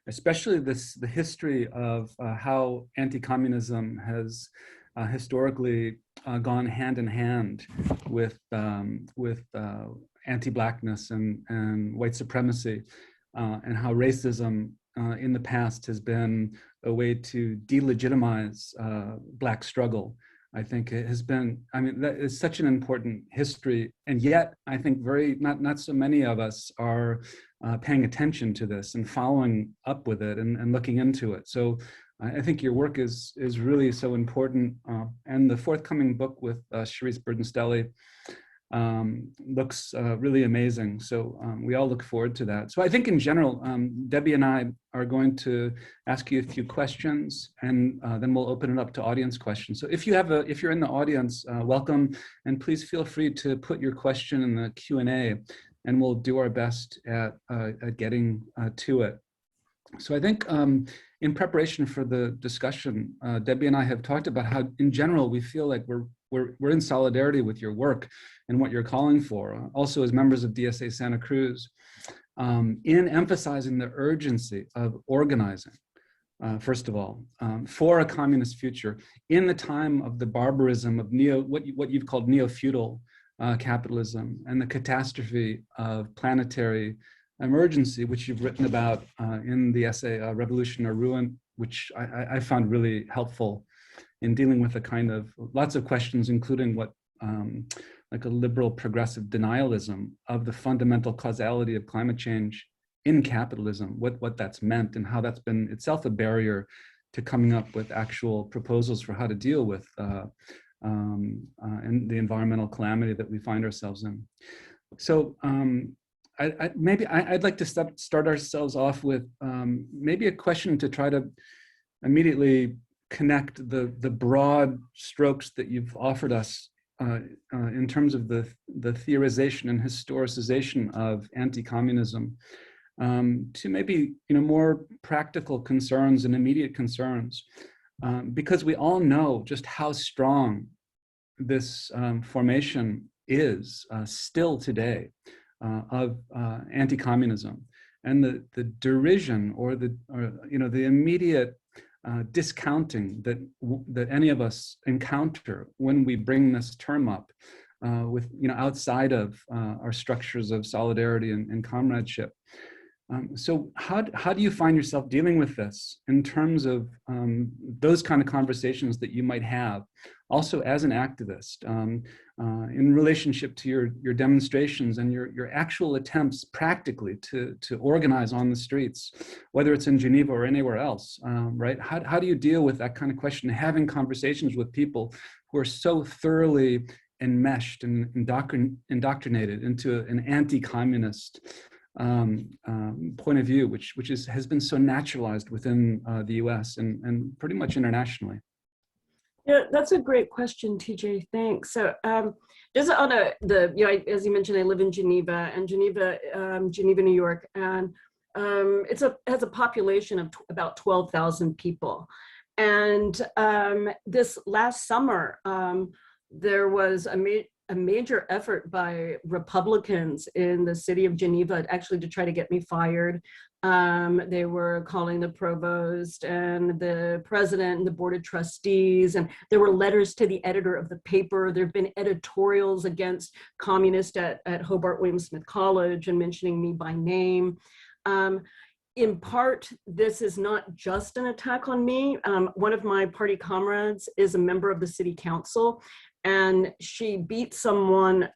especially the history of how anti-communism has historically gone hand in hand with anti-Blackness and white supremacy, and how racism in the past has been a way to delegitimize Black struggle. I think it has been, I mean, that is such an important history. And yet I think not so many of us are paying attention to this and following up with it and looking into it. So I think your work is really so important. And the forthcoming book with Charisse Burdenstelli looks really amazing. So we all look forward to that. So I think in general, Debbie and I are going to ask you a few questions, and then we'll open it up to audience questions. So if you're in the audience, welcome, and please feel free to put your question in the Q&A, and we'll do our best at getting to it. So I think in preparation for the discussion, Debbie and I have talked about how, in general, we feel like we're in solidarity with your work and what you're calling for, also as members of DSA Santa Cruz, in emphasizing the urgency of organizing, first of all, for a communist future in the time of the barbarism of what you've called neo-feudal capitalism and the catastrophe of planetary emergency, which you've written about in the essay Revolution or Ruin, which I found really helpful in dealing with a kind of lots of questions, including what like a liberal progressive denialism of the fundamental causality of climate change in capitalism, what that's meant and how that's been itself a barrier to coming up with actual proposals for how to deal with and the environmental calamity that we find ourselves in. So I'd like to start ourselves off with maybe a question to try to immediately connect the broad strokes that you've offered us in terms of the theorization and historicization of anti-communism to maybe more practical concerns and immediate concerns, because we all know just how strong this formation is still today of anti-communism, and the derision or the immediate discounting that any of us encounter when we bring this term up with outside of our structures of solidarity and comradeship. So how do you find yourself dealing with this in terms of those kind of conversations that you might have also as an activist in relationship to your demonstrations and your actual attempts practically to organize on the streets, whether it's in Geneva or anywhere else, right? How do you deal with that kind of question, having conversations with people who are so thoroughly enmeshed and indoctrinated into an anti-communist point of view, which has been so naturalized within the US and pretty much internationally? Yeah, that's a great question, TJ. Thanks. So just on as you mentioned, I live in Geneva, New York, and it has a population of about 12,000 people. And this last summer, there was a major effort by Republicans in the city of Geneva actually to try to get me fired. They were calling the provost and the president and the board of trustees, and there were letters to the editor of the paper. There have been editorials against communists at Hobart William Smith College and mentioning me by name. In part, this is not just an attack on me. One of my party comrades is a member of the city council, and she beat someone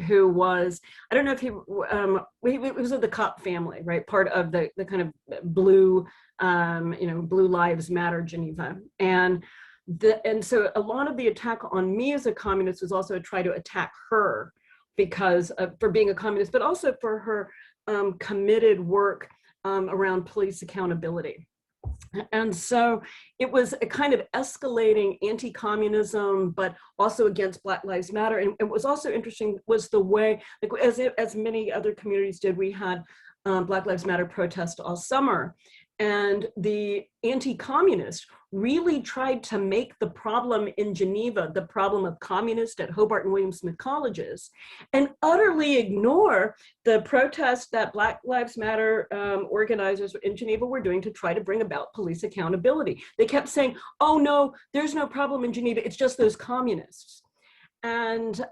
who was, I don't know if he was of the cop family, right? Part of the kind of blue, Blue Lives Matter Geneva. And so a lot of the attack on me as a communist was also a try to attack her for being a communist, but also for her committed work around police accountability. And so it was a kind of escalating anti-communism, but also against Black Lives Matter. And what was also interesting was the way, like as many other communities did, we had Black Lives Matter protests all summer. And the anti-communists really tried to make the problem in Geneva the problem of communists at Hobart and William Smith colleges, and utterly ignore the protest that Black Lives Matter organizers in Geneva were doing to try to bring about police accountability. They kept saying, oh no, there's no problem in Geneva, it's just those communists. And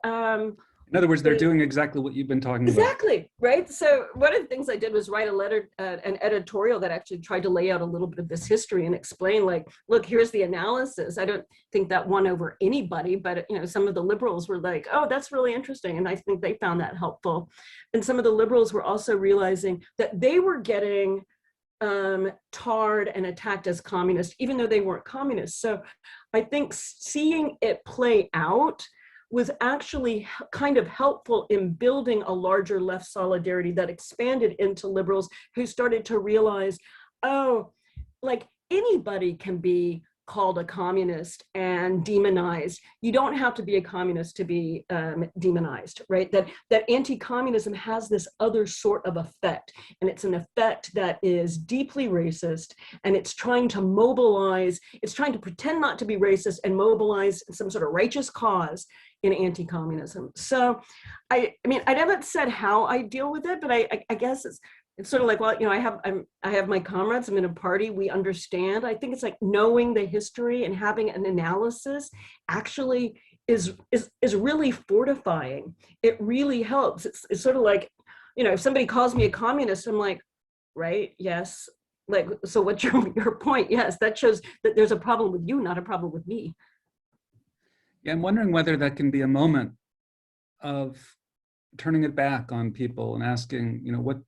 in other words, they're doing exactly what you've been talking about. Exactly, right? So one of the things I did was write a letter, an editorial that actually tried to lay out a little bit of this history and explain, like, look, here's the analysis. I don't think that won over anybody, but some of the liberals were like, oh, that's really interesting. And I think they found that helpful. And some of the liberals were also realizing that they were getting tarred and attacked as communists, even though they weren't communists. So I think seeing it play out was actually kind of helpful in building a larger left solidarity that expanded into liberals who started to realize, oh, like anybody can be called a communist and demonized. You don't have to be a communist to be demonized, right? That anti-communism has this other sort of effect, and it's an effect that is deeply racist, and it's trying to mobilize, it's trying to pretend not to be racist and mobilize some sort of righteous cause in anti-communism. So, I mean, I haven't said how I deal with it, but I guess it's sort of like, well, I have my comrades, I'm in a party, we understand. I think it's like knowing the history and having an analysis actually is really fortifying. It really helps. It's sort of like, if somebody calls me a communist, I'm like, right, yes. Like, so what's your point? Yes, that shows that there's a problem with you, not a problem with me. Yeah, I'm wondering whether that can be a moment of turning it back on people and asking,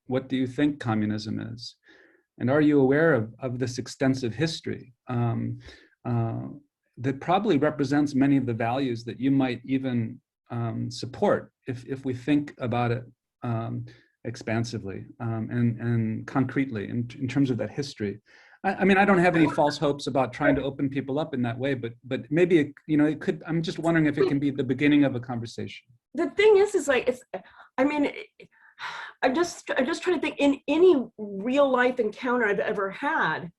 what do you think communism is? And are you aware of this extensive history that probably represents many of the values that you might even support if we think about it expansively and concretely in terms of that history? I mean, I don't have any false hopes about trying to open people up in that way, but maybe it could. I'm just wondering if it can be the beginning of a conversation. The thing is like, I'm just trying to think, in any real life encounter I've ever had,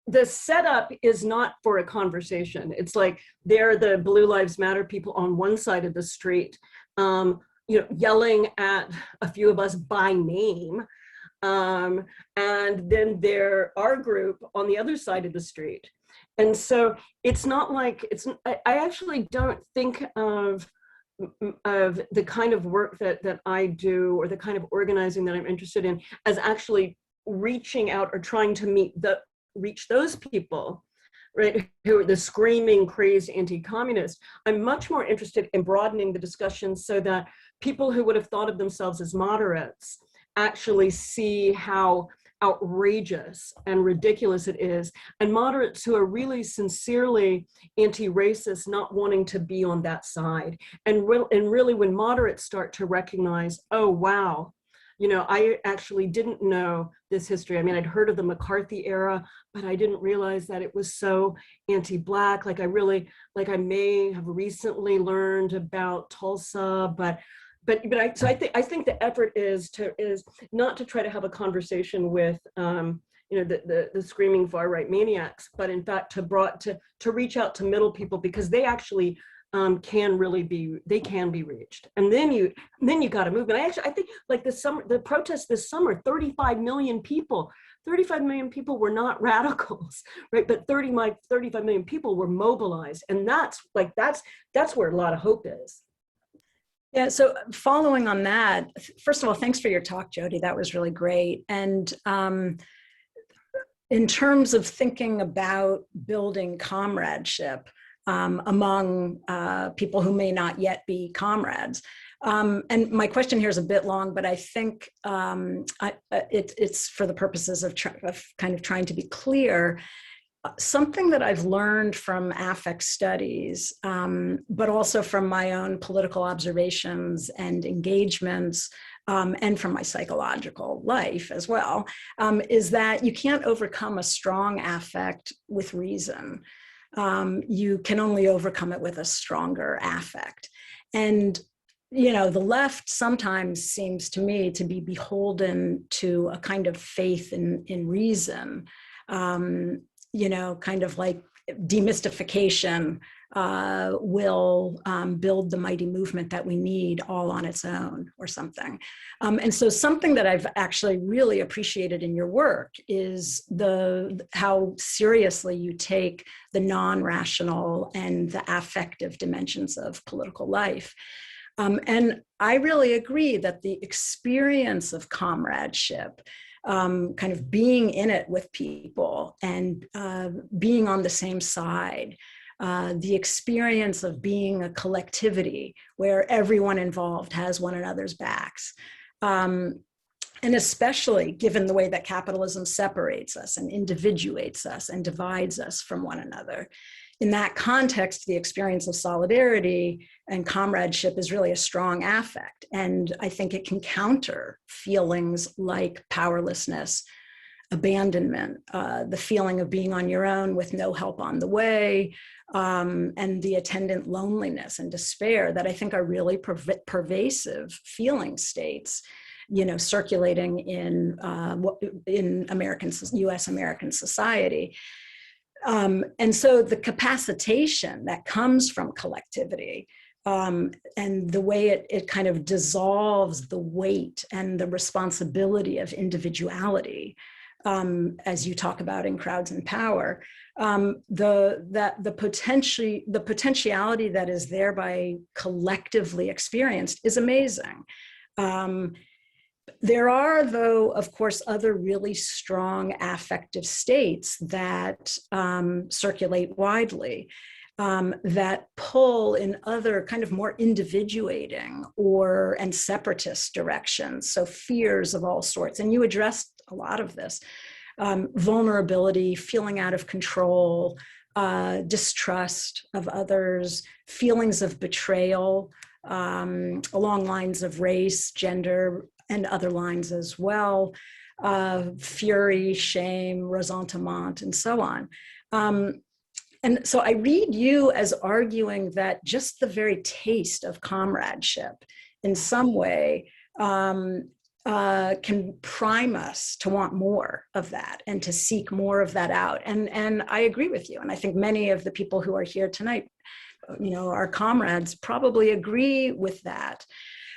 the setup is not for a conversation. It's like they're the Blue Lives Matter people on one side of the street, yelling at a few of us by name. And then there our group on the other side of the street. And so it's not like, I actually don't think of the kind of work that I do or the kind of organizing that I'm interested in as actually reaching out or trying to reach those people, right, who are the screaming, crazed anti-communists. I'm much more interested in broadening the discussion so that people who would have thought of themselves as moderates actually see how outrageous and ridiculous it is, and moderates who are really sincerely anti-racist not wanting to be on that side. And really when moderates start to recognize, oh wow, I actually didn't know this history. I mean, I'd heard of the McCarthy era, but I didn't realize that it was so anti-Black. I may have recently learned about Tulsa, but I think the effort is not to try to have a conversation with the screaming far right maniacs, but in fact to reach out to middle people, because they actually can be reached. And then you got to move. And I think like the protests this summer, 35 million people were not radicals, right? But 35 million people were mobilized. And that's where a lot of hope is. Yeah, so following on that, first of all, thanks for your talk, Jodi. That was really great. And in terms of thinking about building comradeship among people who may not yet be comrades, and my question here is a bit long, but I think it's for the purposes of kind of trying to be clear. Something that I've learned from affect studies, but also from my own political observations and engagements, and from my psychological life as well, is that you can't overcome a strong affect with reason. You can only overcome it with a stronger affect. And the left sometimes seems to me to be beholden to a kind of faith in reason. Kind of like demystification will build the mighty movement that we need all on its own or something. And so something that I've actually really appreciated in your work is how seriously you take the non-rational and the affective dimensions of political life. And I really agree that the experience of comradeship, kind of being in it with people and being on the same side, the experience of being a collectivity where everyone involved has one another's backs. And especially given the way that capitalism separates us and individuates us and divides us from one another. In that context, the experience of solidarity and comradeship is really a strong affect. And I think it can counter feelings like powerlessness, abandonment, the feeling of being on your own with no help on the way, and the attendant loneliness and despair that I think are really pervasive feeling states, circulating in U.S. American society. And so the capacitation that comes from collectivity, and the way it kind of dissolves the weight and the responsibility of individuality, as you talk about in Crowds and Power, the potentiality that is thereby collectively experienced is amazing. There are, though, of course, other really strong affective states that circulate widely, that pull in other kind of more individuating and separatist directions. So fears of all sorts. And you addressed a lot of this. Vulnerability, feeling out of control, distrust of others, feelings of betrayal along lines of race, gender, and other lines as well, fury, shame, ressentiment, and so on. And so I read you as arguing that just the very taste of comradeship in some way can prime us to want more of that and to seek more of that out. And I agree with you. And I think many of the people who are here tonight, our comrades probably agree with that.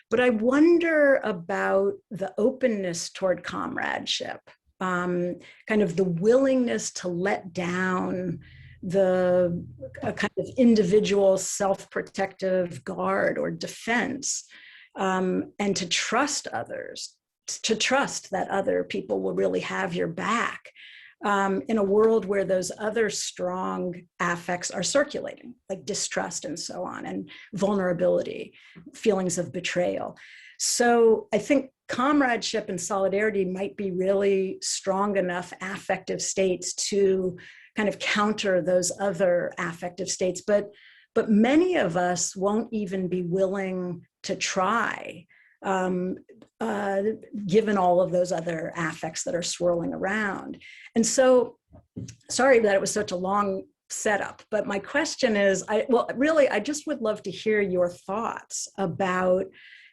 But I wonder about the openness toward comradeship, kind of the willingness to let down a kind of individual self-protective guard or defense, and to trust others, to trust that other people will really have your back in a world where those other strong affects are circulating, like distrust and so on, and vulnerability, feelings of betrayal. So I think comradeship and solidarity might be really strong enough affective states to kind of counter those other affective states, but many of us won't even be willing to try, given all of those other affects that are swirling around. And so, sorry that it was such a long setup, but my question is, I just would love to hear your thoughts about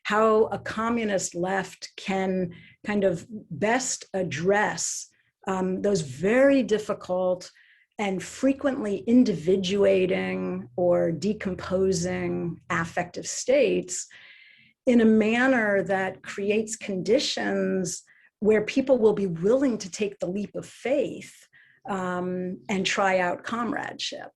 how a communist left can kind of best address those very difficult and frequently individuating or decomposing affective states in a manner that creates conditions where people will be willing to take the leap of faith and try out comradeship.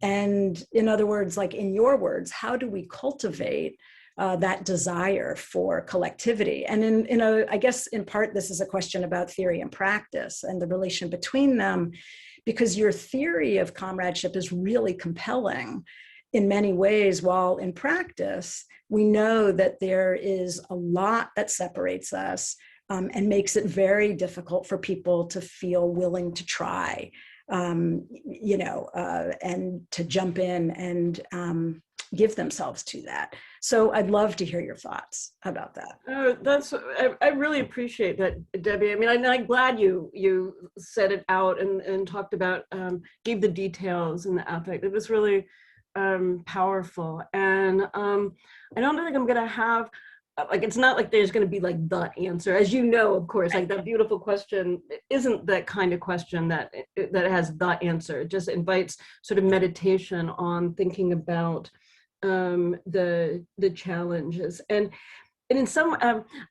And in other words, like in your words, how do we cultivate that desire for collectivity? And I guess in part, this is a question about theory and practice and the relation between them, because your theory of comradeship is really compelling in many ways, while in practice, we know that there is a lot that separates us and makes it very difficult for people to feel willing to try, and to jump in and give themselves to that. So I'd love to hear your thoughts about that. I really appreciate that, Debbie. I mean, I'm glad you said it out and talked about, gave the details and the affect. It was really powerful. And I don't think I'm gonna have, like, it's not like there's going to be like the answer, as you know, of course, like that beautiful question isn't that kind of question that has the answer. It just invites sort of meditation on thinking about the challenges. And in some,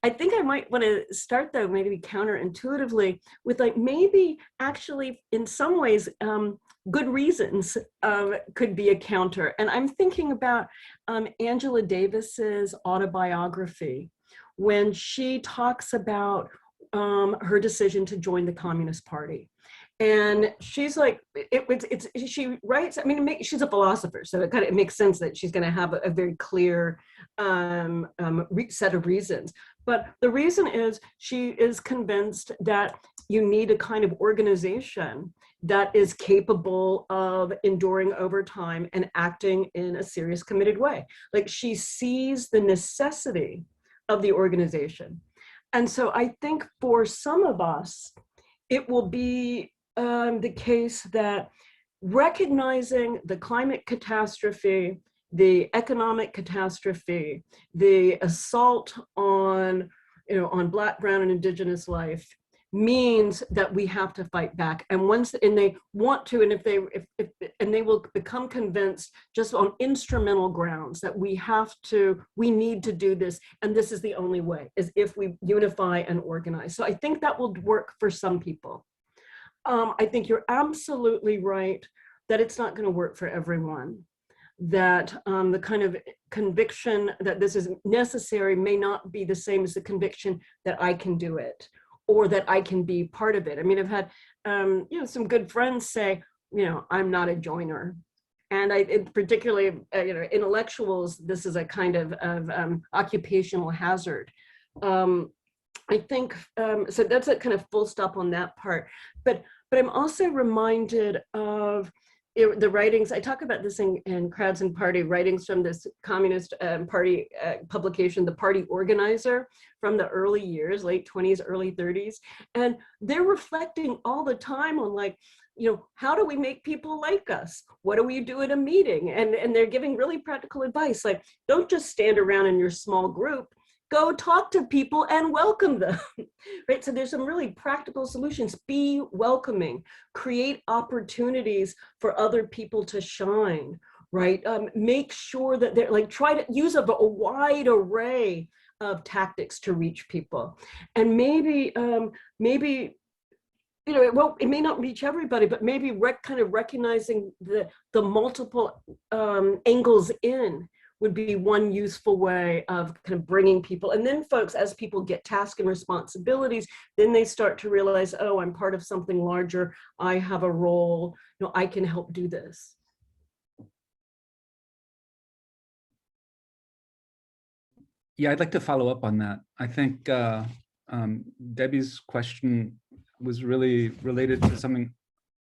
I think I might want to start though, maybe counterintuitively with like, maybe actually in some ways, good reasons could be a counter. And I'm thinking about Angela Davis's autobiography, when she talks about her decision to join the Communist Party. And she's like, she writes, I mean, she's a philosopher, so it makes sense that she's going to have a very clear set of reasons. But the reason is she is convinced that you need a kind of organization that is capable of enduring over time and acting in a serious, committed way. Like, she sees the necessity of the organization. And so I think for some of us, it will be the case that recognizing the climate catastrophe, the economic catastrophe, the assault on, on Black, Brown, and Indigenous life means that we have to fight back. And they want to, and they will become convinced just on instrumental grounds that we need to do this, and this is the only way, is if we unify and organize. So I think that will work for some people. I think you're absolutely right that it's not going to work for everyone, that the kind of conviction that this is necessary may not be the same as the conviction that I can do it, or that I can be part of it. I mean, I've had some good friends say, I'm not a joiner. And particularly, intellectuals, this is a kind of occupational hazard. I think, so that's a kind of full stop on that part. But I'm also reminded of the writings. I talk about this in Crowds and Party, writings from this Communist Party publication, The Party Organizer, from the early years, late 20s, early 30s. And they're reflecting all the time on, like, how do we make people like us? What do we do at a meeting? And they're giving really practical advice, like, don't just stand around in your small group. Go talk to people and welcome them, right? So there's some really practical solutions. Be welcoming, create opportunities for other people to shine, right? Make sure that they're like, try to use a wide array of tactics to reach people. And maybe, it may not reach everybody, but maybe kind of recognizing the multiple angles in would be one useful way of kind of bringing people. And then folks, as people get tasks and responsibilities, then they start to realize, oh, I'm part of something larger. I have a role, I can help do this. Yeah, I'd like to follow up on that. I think Debbie's question was really related to something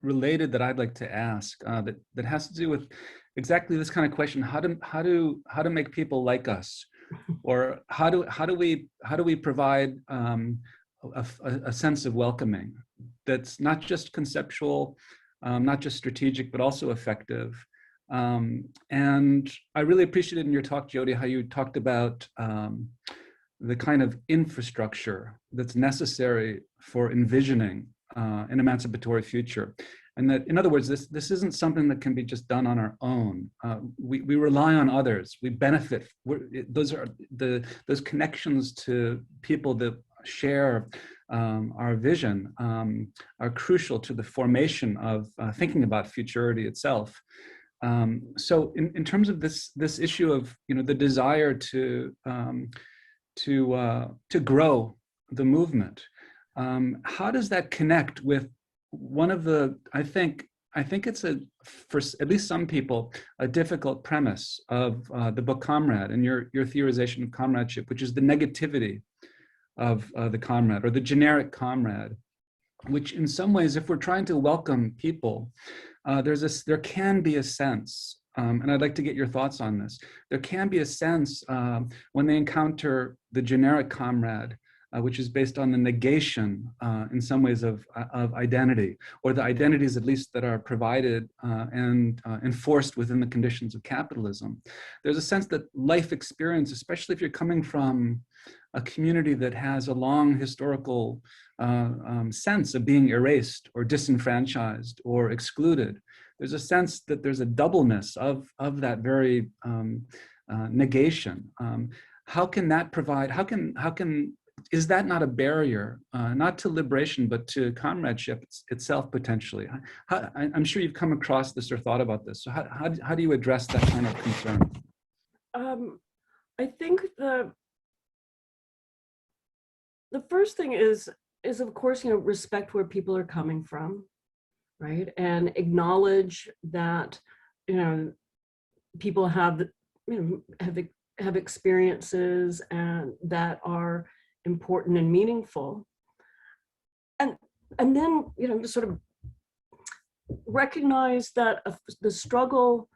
related that I'd like to ask, that has to do with exactly this kind of question: how to make people like us, or how do we provide a sense of welcoming that's not just conceptual, not just strategic, but also effective. And I really appreciated in your talk, Jodi, how you talked about the kind of infrastructure that's necessary for envisioning an emancipatory future. And that, in other words, this isn't something that can be just done on our own. We rely on others. We benefit. Those connections to people that share our vision are crucial to the formation of thinking about futurity itself. So in terms of this issue of the desire to grow the movement, how does that connect with one of the, I think it's for at least some people, a difficult premise of the book Comrade and your theorization of comradeship, which is the negativity of the comrade, or the generic comrade, which in some ways, if we're trying to welcome people, there can be a sense, and I'd like to get your thoughts on this. There can be a sense when they encounter the generic comrade, which is based on the negation, in some ways, of identity, or the identities, at least, that are provided and enforced within the conditions of capitalism. There's a sense that life experience, especially if you're coming from a community that has a long historical sense of being erased or disenfranchised or excluded, there's a sense that there's a doubleness of that very negation. How can that provide, is that not a barrier, not to liberation, but to comradeship itself, potentially? I'm sure you've come across this or thought about this. So how do you address that kind of concern? I think the first thing is of course, respect where people are coming from, right? And acknowledge that, people have experiences and that are important and meaningful. And then, sort of recognize that the struggle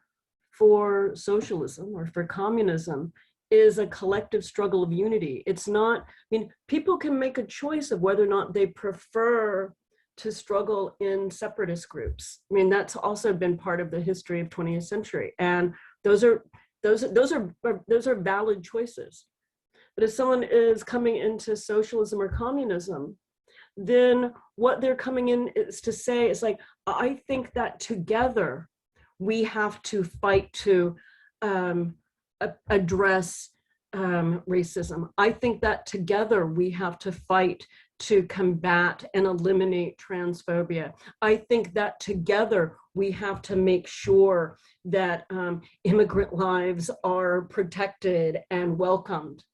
for socialism or for communism is a collective struggle of unity. It's not, people can make a choice of whether or not they prefer to struggle in separatist groups. That's also been part of the history of 20th century. And those are valid choices. But if someone is coming into socialism or communism, then what they're coming in is to say, is like, I think that together we have to fight to address racism. I think that together we have to fight to combat and eliminate transphobia. I think that together we have to make sure that immigrant lives are protected and welcomed.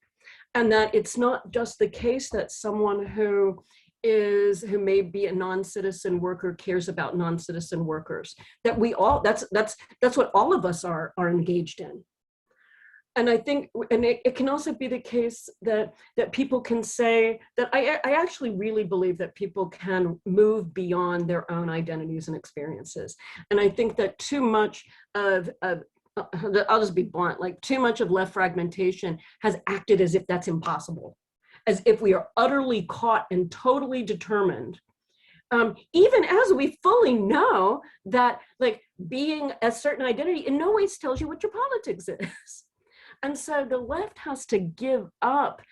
And that it's not just the case that someone who may be a non-citizen worker cares about non-citizen workers, that we all, that's what all of us are engaged in. And I think, and it can also be the case that people can say that I actually really believe that people can move beyond their own identities and experiences. And I think that too much of I'll just be blunt, like too much of left fragmentation has acted as if that's impossible, as if we are utterly caught and totally determined, even as we fully know that like being a certain identity in no ways tells you what your politics is. And so the left has to give up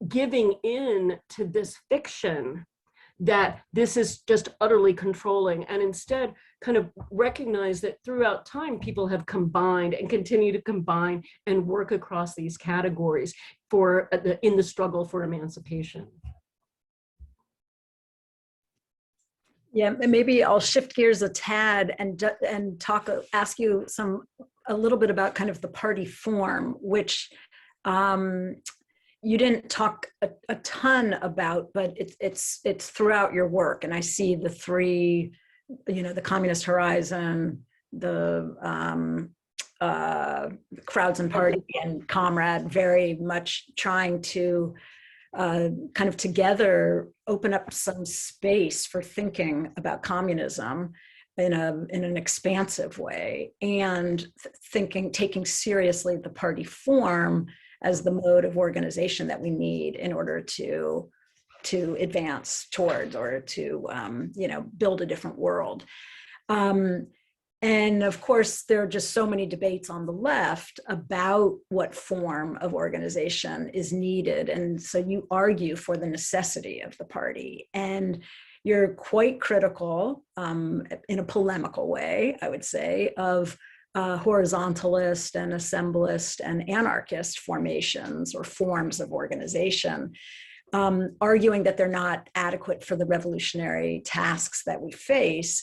giving in to this fiction that this is just utterly controlling, and instead kind of recognize that throughout time people have combined and continue to combine and work across these categories in the struggle for emancipation. Yeah, and maybe I'll shift gears a tad and ask you a little bit about kind of the party form, which you didn't talk a ton about, but it's throughout your work. And I see the three, the Communist Horizon, the Crowds and Party, and Comrade, very much trying to kind of together open up some space for thinking about communism in an expansive way, and taking seriously the party form as the mode of organization that we need in order to advance towards, or to build a different world. And of course, there are just so many debates on the left about what form of organization is needed. And so you argue for the necessity of the party. And you're quite critical in a polemical way, I would say, of horizontalist and assemblist and anarchist formations or forms of organization, arguing that they're not adequate for the revolutionary tasks that we face.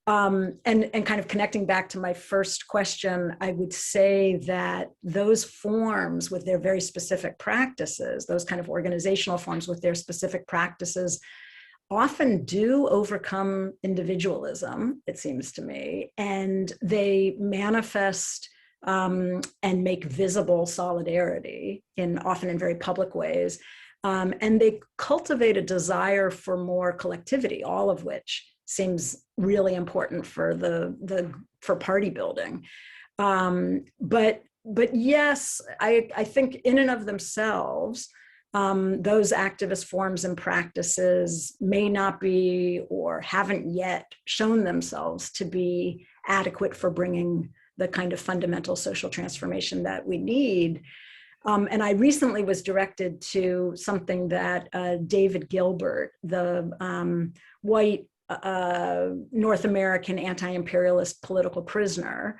And kind of connecting back to my first question, I would say that those forms with their very specific practices, those kind of organizational forms with their specific practices, often do overcome individualism, it seems to me, and they manifest and make visible solidarity often in very public ways. And they cultivate a desire for more collectivity, all of which seems really important for for party building. But yes, I think in and of themselves, those activist forms and practices may not be or haven't yet shown themselves to be adequate for bringing the kind of fundamental social transformation that we need. And I recently was directed to something that David Gilbert, the white North American anti-imperialist political prisoner,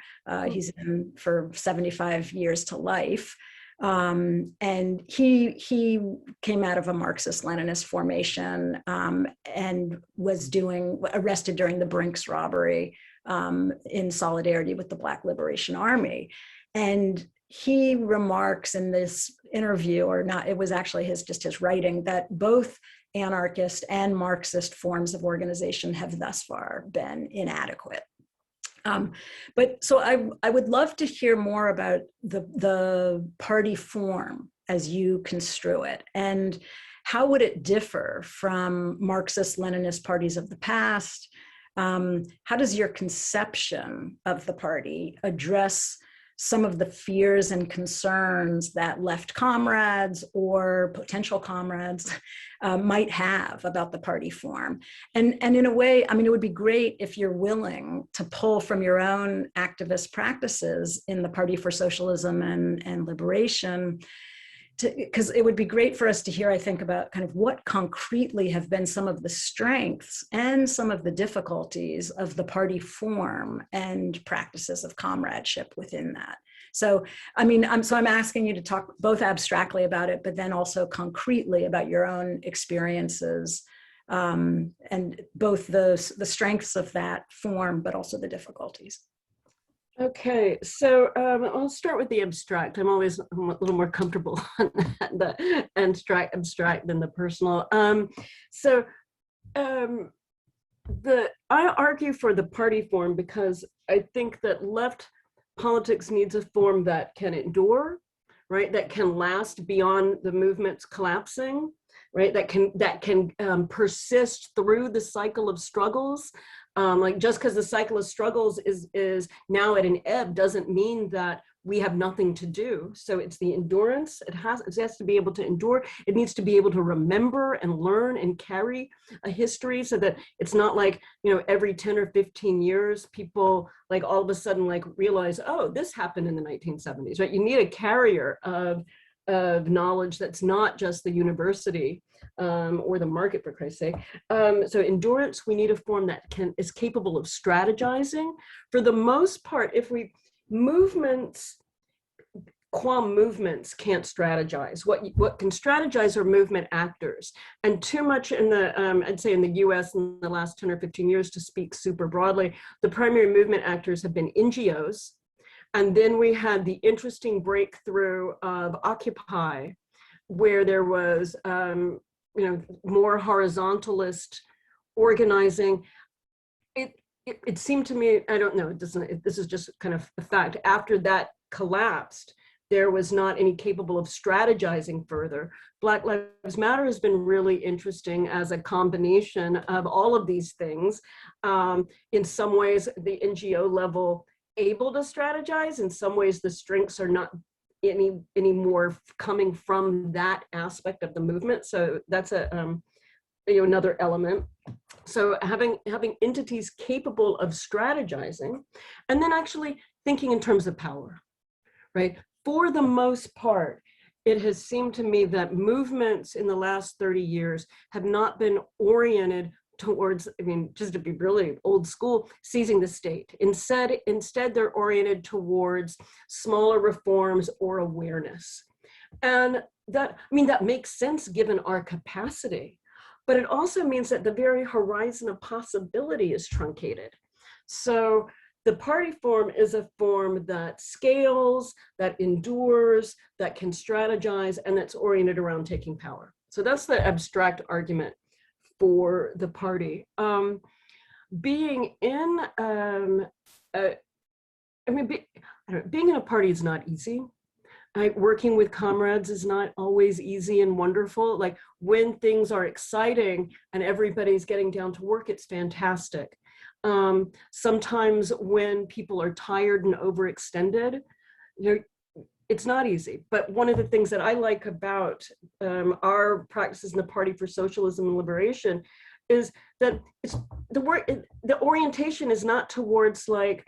he's in for 75 years to life. And he came out of a Marxist-Leninist formation and was arrested during the Brinks robbery in solidarity with the Black Liberation Army. And he remarks in this interview, or not, it was actually just his writing, that both anarchist and Marxist forms of organization have thus far been inadequate. But so I would love to hear more about the party form as you construe it, and how would it differ from Marxist-Leninist parties of the past? How does your conception of the party address some of the fears and concerns that left comrades or potential comrades might have about the party form? And in a way, I mean, it would be great if you're willing to pull from your own activist practices in the Party for Socialism and Liberation, because it would be great for us to hear, I think, about kind of what concretely have been some of the strengths and some of the difficulties of the party form and practices of comradeship within that. So, I mean, I'm asking you to talk both abstractly about it, but then also concretely about your own experiences and both the strengths of that form, but also the difficulties. Okay, so I'll start with the abstract. I'm a little more comfortable on the abstract than the personal. I argue for the party form because I think that left politics needs a form that can endure, right? That can last beyond the movement's collapsing, right? That can persist through the cycle of struggles. Like just because the cycle of struggles is now at an ebb doesn't mean that we have nothing to do. So it's the endurance. It has to be able to endure. It needs to be able to remember and learn and carry a history, so that it's not like, you know, every 10 or 15 years, people like all of a sudden like realize, oh, this happened in the 1970s, right? You need a carrier of knowledge that's not just the university or the market, for Christ's sake. So endurance, we need a form that is capable of strategizing. For the most part, movements can't strategize. What can strategize are movement actors. And too much in the, I'd say in the US in the last 10 or 15 years, to speak super broadly, the primary movement actors have been NGOs. And then we had the interesting breakthrough of Occupy, where there was more horizontalist organizing. It seemed to me, I don't know, this is just kind of a fact. After that collapsed, there was not any capable of strategizing further. Black Lives Matter has been really interesting as a combination of all of these things. In some ways, the NGO level able to strategize. In some ways, the strengths are not any more coming from that aspect of the movement. So that's another element. So having entities capable of strategizing, and then actually thinking in terms of power, right? For the most part, it has seemed to me that movements in the last 30 years have not been oriented towards, I mean, just to be really old school, seizing the state. Instead, they're oriented towards smaller reforms or awareness. And that, I mean, that makes sense given our capacity, but it also means that the very horizon of possibility is truncated. So the party form is a form that scales, that endures, that can strategize, and that's oriented around taking power. So that's the abstract argument for the party. Being in, being in a party is not easy. Working with comrades is not always easy and wonderful. Like when things are exciting and everybody's getting down to work, it's fantastic. Sometimes when people are tired and overextended, it's not easy. But one of the things that I like about our practices in the Party for Socialism and Liberation is that the orientation is not towards like,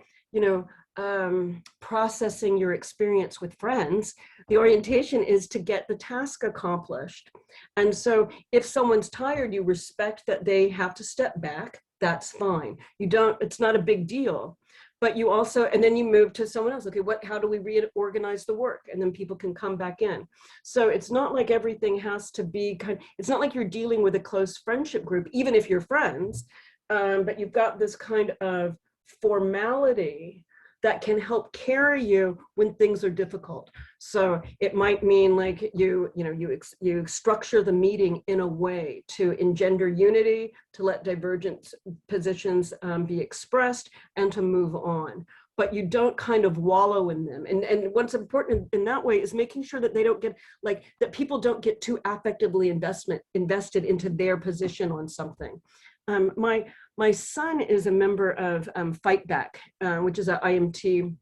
processing your experience with friends. The orientation is to get the task accomplished. And so if someone's tired, you respect that they have to step back. That's fine. It's not a big deal. But you also, and then you move to someone else. Okay, how do we reorganize the work? And then people can come back in. So it's not like everything has to be it's not like you're dealing with a close friendship group, even if you're friends, but you've got this kind of formality that can help carry you when things are difficult. So it might mean like you structure the meeting in a way to engender unity, to let divergent positions be expressed, and to move on. But you don't kind of wallow in them. And what's important in that way is making sure that they don't get that people don't get too affectively invested into their position on something. My son is a member of Fight Back, which is an IMT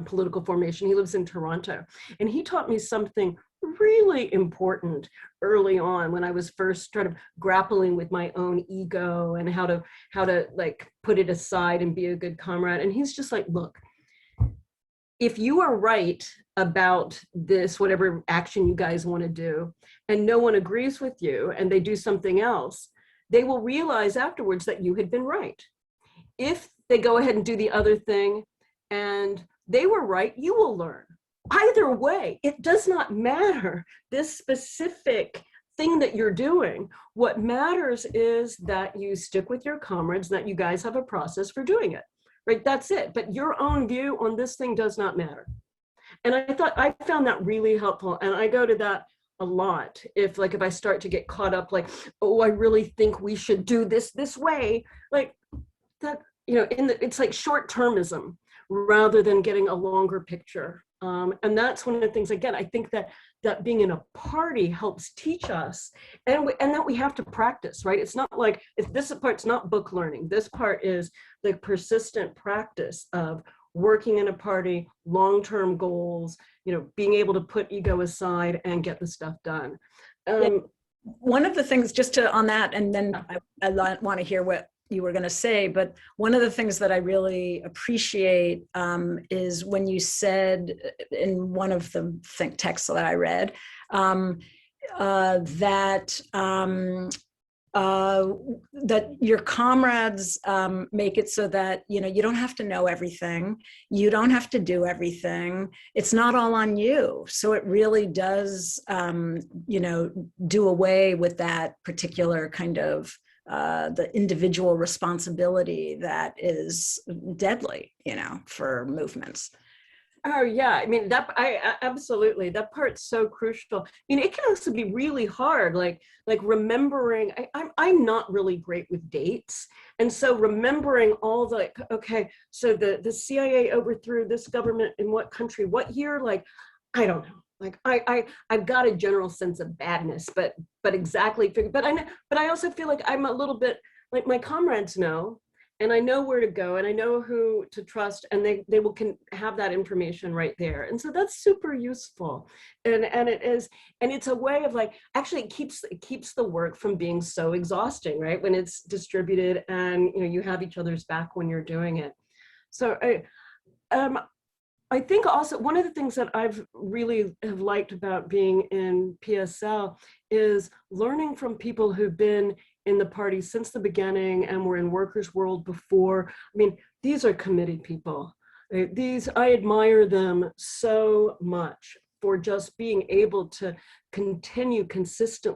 political formation. He lives in Toronto. And he taught me something really important early on when I was first sort of grappling with my own ego and how to like put it aside and be a good comrade. And he's just like, look, if you are right about this, whatever action you guys want to do, and no one agrees with you and they do something else, they will realize afterwards that you had been right. If they go ahead and do the other thing and they were right, you will learn. Either way, it does not matter this specific thing that you're doing. What matters is that you stick with your comrades, that you guys have a process for doing it, right? That's it. But your own view on this thing does not matter. And I found that really helpful. And I go to that a lot. If I start to get caught up, like, oh, I really think we should do this way, like that, it's like short-termism rather than getting a longer picture. And that's one of the things, again, I think that being in a party helps teach us, and that we have to practice, right? It's not like, this part's not book learning. This part is the persistent practice of working in a party, long-term goals, being able to put ego aside and get the stuff done. One of the things, just on that, and then I want to hear what you were going to say, but one of the things that I really appreciate is when you said in one of the texts that I read that your comrades make it so that you don't have to know everything, you don't have to do everything, it's not all on you. So it really does do away with that particular kind of the individual responsibility that is deadly for movements. Oh yeah, I mean absolutely, that part's so crucial. It can also be really hard, like remembering. I'm not really great with dates, and so remembering all the okay, so the CIA overthrew this government in what country, what year? Like, I don't know. Like I've got a general sense of badness, but exactly. But I also feel like I'm a little bit like my comrades know. And I know where to go, and I know who to trust, and they can have that information right there. And so that's super useful. And it's a way of actually it keeps the work from being so exhausting, right? When it's distributed and you have each other's back when you're doing it. So I think also one of the things that I've really have liked about being in PSL is learning from people who've been in the party since the beginning and were in workers' world before. I mean, these are committed people. I admire them so much for just being able to continue consistent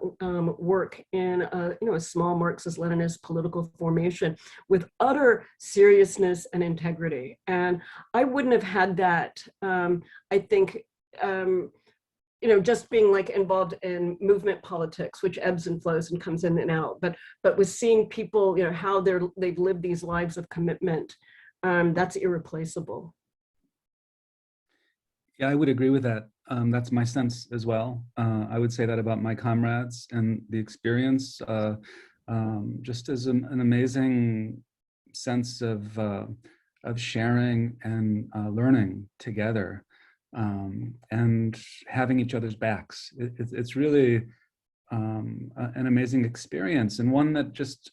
work in a small Marxist-Leninist political formation with utter seriousness and integrity. And I wouldn't have had that, I think, just being like involved in movement politics, which ebbs and flows and comes in and out. But with seeing people, how they've lived these lives of commitment, that's irreplaceable. Yeah, I would agree with that. That's my sense as well. I would say that about my comrades and the experience, just as an amazing sense of sharing and learning together, and having each other's backs. It's really an amazing experience, and one that just,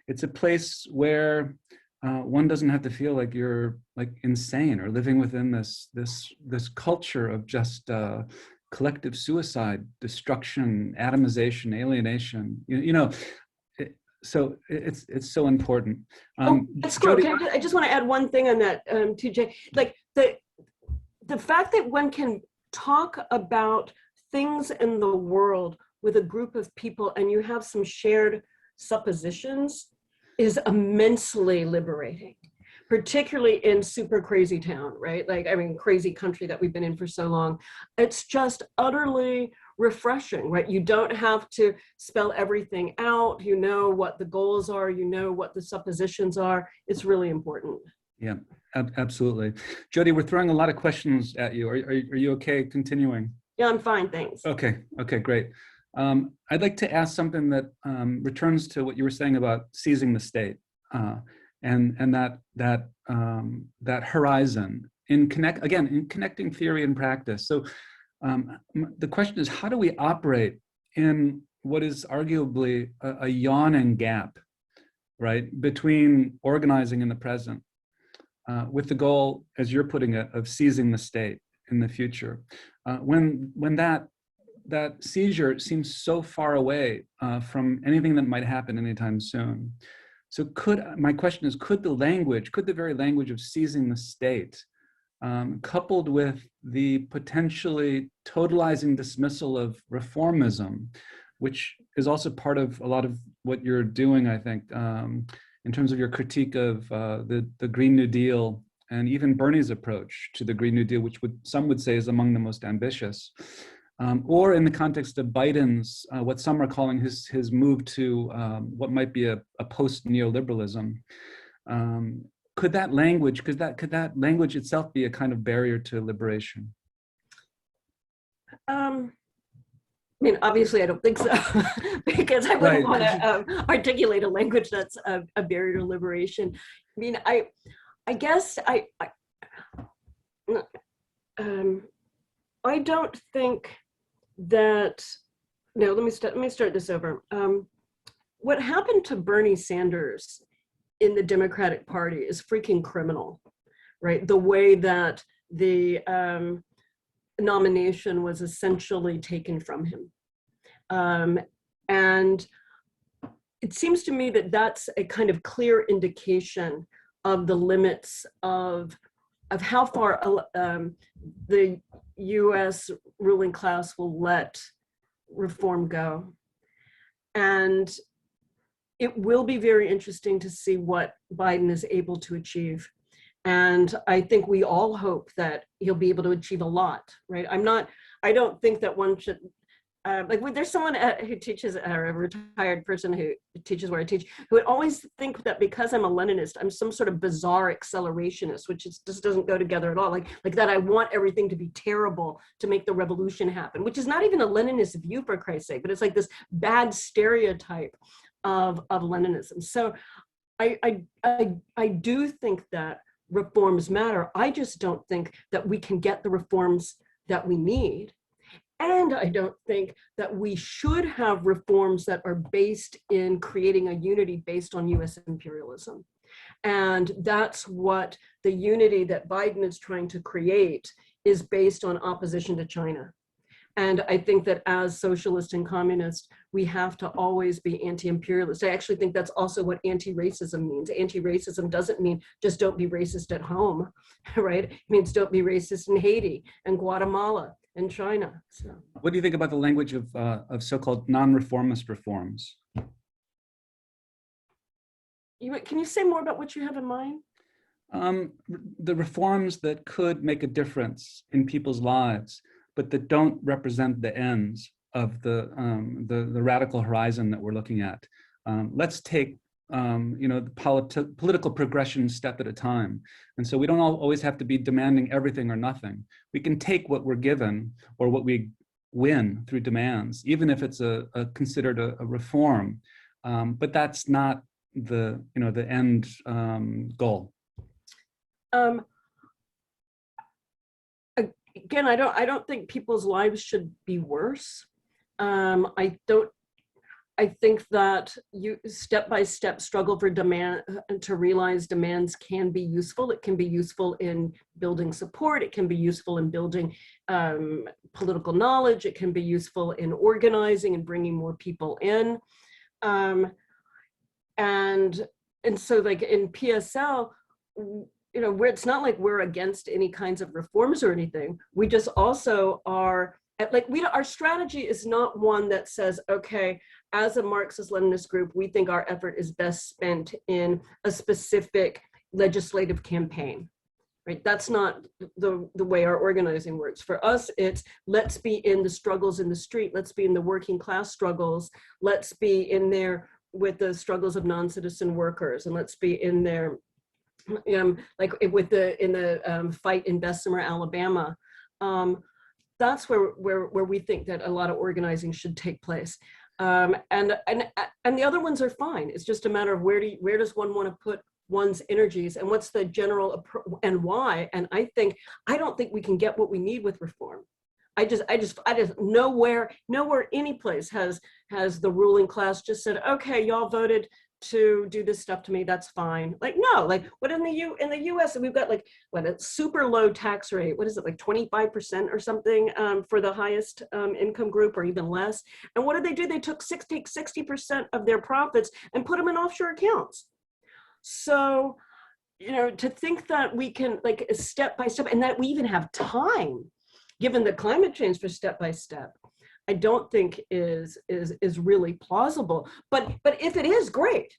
it's a place where one doesn't have to feel like you're like insane or living within this culture of just collective suicide, destruction, atomization, alienation. So it's so important. That's cool. Jodi, I just want to add one thing on that, TJ. Like the fact that one can talk about things in the world with a group of people and you have some shared suppositions is immensely liberating, particularly in super crazy town, right? Like, I mean, crazy country that we've been in for so long. It's just utterly refreshing, right? You don't have to spell everything out. You know what the goals are, you know what the suppositions are. It's really important. Yeah, absolutely. Jodi, we're throwing a lot of questions at you. Are you okay continuing? Yeah, I'm fine, thanks. Okay, great. I'd like to ask something that returns to what you were saying about seizing the state, and that horizon in connecting theory and practice. So the question is, how do we operate in what is arguably a yawning gap, right, between organizing in the present, with the goal, as you're putting it, of seizing the state in the future, when that seizure seems so far away from anything that might happen anytime soon. So my question is, could the very language of seizing the state, coupled with the potentially totalizing dismissal of reformism, which is also part of a lot of what you're doing, I think, in terms of your critique of the Green New Deal and even Bernie's approach to the Green New Deal, which some would say is among the most ambitious. Or in the context of Biden's, what some are calling his move to what might be a post-neoliberalism. Could that language itself be a kind of barrier to liberation? I mean, obviously, I don't think so, because I wouldn't want to articulate a language that's a barrier to liberation. I mean, I guess I don't think that, no, let me start this over. What happened to Bernie Sanders in the Democratic Party is freaking criminal, right? The way that the nomination was essentially taken from him. And it seems to me that that's a kind of clear indication of the limits of how far the US ruling class will let reform go. And it will be very interesting to see what Biden is able to achieve. And I think we all hope that he'll be able to achieve a lot, right? I don't think that one should, there's someone who teaches, or a retired person who teaches where I teach, who would always think that because I'm a Leninist, I'm some sort of bizarre accelerationist, which just doesn't go together at all. Like that I want everything to be terrible to make the revolution happen, which is not even a Leninist view, for Christ's sake, but it's like this bad stereotype of Leninism. So I do think that reforms matter. I just don't think that we can get the reforms that we need. And I don't think that we should have reforms that are based in creating a unity based on US imperialism. And that's what the unity that Biden is trying to create is based on opposition to China. And I think that as socialist and communist, we have to always be anti-imperialist. I actually think that's also what anti-racism means. Anti-racism doesn't mean just don't be racist at home, right? It means don't be racist in Haiti and Guatemala and China. So. What do you think about the language of so-called non-reformist reforms? Can you say more about what you have in mind? The reforms that could make a difference in people's lives, but that don't represent the ends of the radical horizon that we're looking at. Let's take the political progression step at a time. And so we don't always have to be demanding everything or nothing. We can take what we're given or what we win through demands, even if it's considered a reform. But that's not the end goal. Again, I don't think people's lives should be worse. I think that you step-by-step struggle for demand to realize demands can be useful. It can be useful in building support. It can be useful in building political knowledge. It can be useful in organizing and bringing more people in. And so like in PSL, it's not like we're against any kinds of reforms or anything. We just also are our strategy is not one that says, okay, as a Marxist-Leninist group, we think our effort is best spent in a specific legislative campaign, right? That's not the way our organizing works. For us, it's let's be in the struggles in the street. Let's be in the working class struggles. Let's be in there with the struggles of non-citizen workers, and let's be in there like in the fight in Bessemer, Alabama. That's where we think that a lot of organizing should take place. And the other ones are fine. It's just a matter of where does one want to put one's energies and what's the general approach and why. And I don't think we can get what we need with reform. I just nowhere any place has the ruling class just said, okay, y'all voted to do this stuff to me, that's fine. Like, no, like what in the US, we've got like, what, a super low tax rate, what is it, like 25% or something for the highest income group or even less. And what did? They took 60% of their profits and put them in offshore accounts. So, to think that we can like step by step and that we even have time, given the climate change for step by step, I don't think is really plausible. But if it is, great.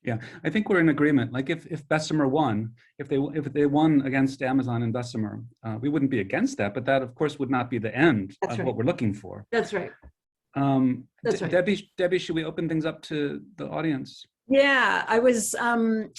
Yeah, I think we're in agreement. Like if Bessemer won, if they won against Amazon and Bessemer, we wouldn't be against that. But that, of course, would not be the end of what we're looking for. That's right. That's right. Debbie, should we open things up to the audience? Yeah,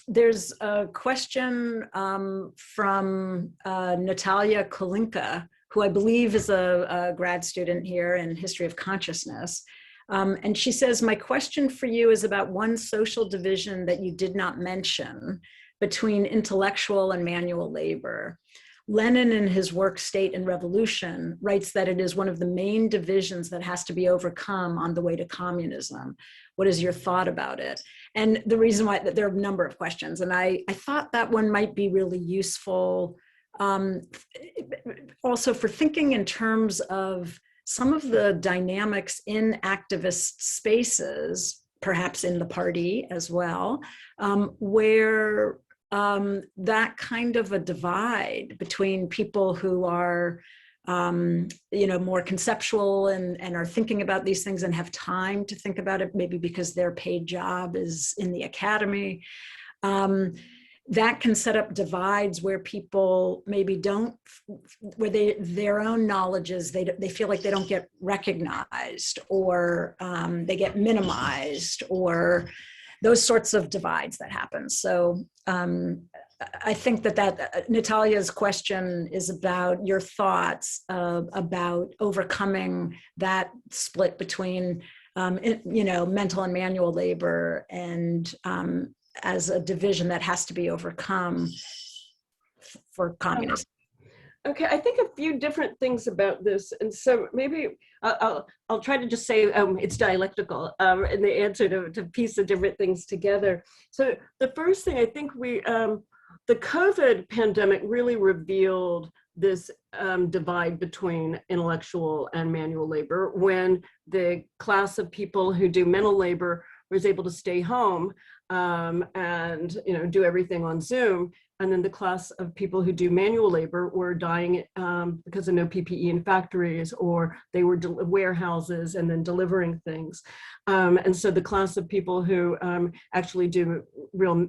there's a question from Natalia Kolinka, who I believe is a grad student here in history of consciousness. And she says, my question for you is about one social division that you did not mention between intellectual and manual labor. Lenin, in his work State and Revolution, writes that it is one of the main divisions that has to be overcome on the way to communism. What is your thought about it? And the reason why, there are a number of questions, and I thought that one might be really useful also for thinking in terms of some of the dynamics in activist spaces, perhaps in the party as well, where that kind of a divide between people who are more conceptual and are thinking about these things and have time to think about it, maybe because their paid job is in the academy. That can set up divides where people maybe their own knowledges, they feel like they don't get recognized, or they get minimized, or those sorts of divides that happen. So I think that Natalia's question is about your thoughts about overcoming that split between mental and manual labor, and as a division that has to be overcome for communism. Okay, I think a few different things about this, and so maybe I'll try to just say it's dialectical in the answer to piece the different things together. So the first thing, I think the COVID pandemic really revealed this divide between intellectual and manual labor when the class of people who do mental labor was able to stay home and do everything on Zoom, and then the class of people who do manual labor were dying because of no PPE in factories, or they were warehouses and then delivering things. And so the class of people who actually do real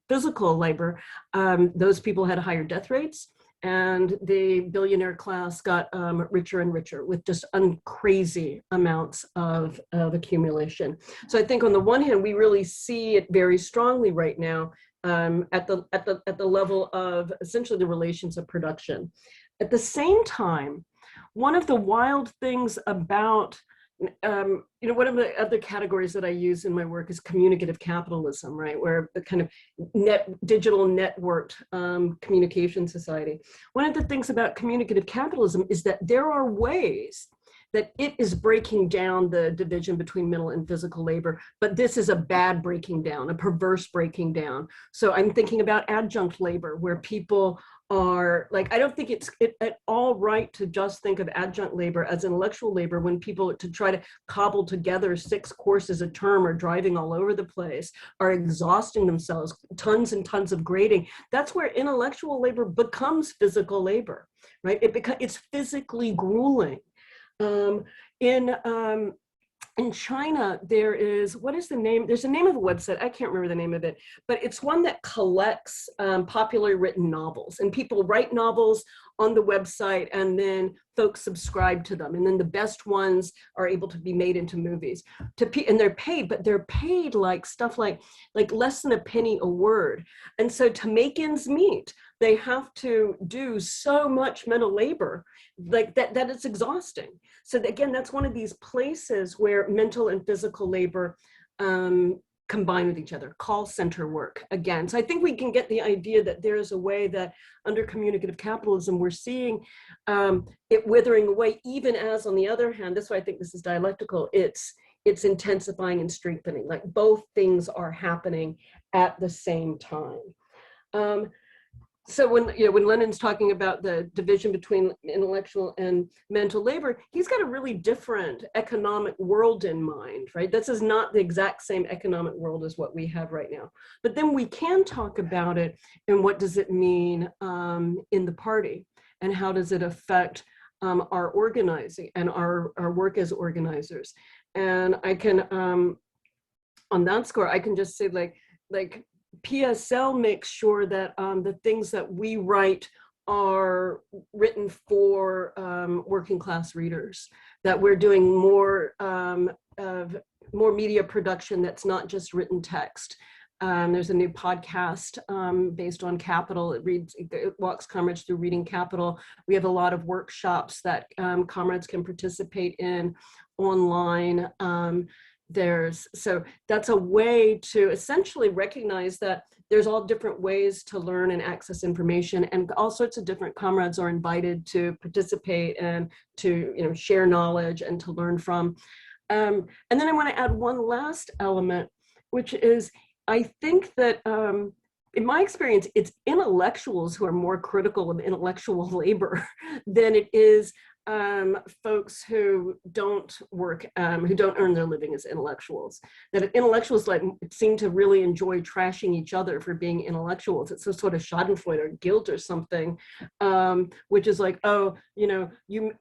physical labor, those people had higher death rates. And the billionaire class got richer and richer with just crazy amounts of accumulation. So I think on the one hand, we really see it very strongly right now at the level of essentially the relations of production. At the same time, one of the wild things about one of the other categories that I use in my work is communicative capitalism, right? Where the kind of digital networked communication society. One of the things about communicative capitalism is that there are ways that it is breaking down the division between mental and physical labor, but this is a bad breaking down, a perverse breaking down. So I'm thinking about adjunct labor, where people are like, I don't think it's at all right to just think of adjunct labor as intellectual labor when people, to try to cobble together 6 courses a term, or driving all over the place, are exhausting themselves, tons and tons of grading. That's where intellectual labor becomes physical labor, right? It's physically grueling. In China, there is, what is the name? There's a name of a website, I can't remember the name of it, but it's one that collects popularly written novels, and people write novels on the website, and then folks subscribe to them. And then the best ones are able to be made into movies. And they're paid, but they're paid like stuff like less than a penny a word. And so to make ends meet, they have to do so much mental labor like that it's exhausting. So again, that's one of these places where mental and physical labor combine with each other. Call center work again. So I think we can get the idea that there is a way that under communicative capitalism, we're seeing it withering away, even as on the other hand, that's why I think this is dialectical, it's intensifying and strengthening, like both things are happening at the same time. So when Lenin's talking about the division between intellectual and mental labor, he's got a really different economic world in mind, right? This is not the exact same economic world as what we have right now. But then we can talk about it, and what does it mean in the party, and how does it affect our organizing and our work as organizers. And I can, on that score, I can just say like PSL makes sure that the things that we write are written for working class readers, that we're doing more media production that's not just written text. There's a new podcast based on Capital. It walks comrades through reading Capital. We have a lot of workshops that comrades can participate in online. So that's a way to essentially recognize that there's all different ways to learn and access information, and all sorts of different comrades are invited to participate and to share knowledge and to learn from. And then I want to add one last element, which is I think that in my experience, it's intellectuals who are more critical of intellectual labor than it is folks who don't work, who don't earn their living as intellectuals. That intellectuals seem to really enjoy trashing each other for being intellectuals. It's a sort of schadenfreude or guilt or something, which is like, oh, you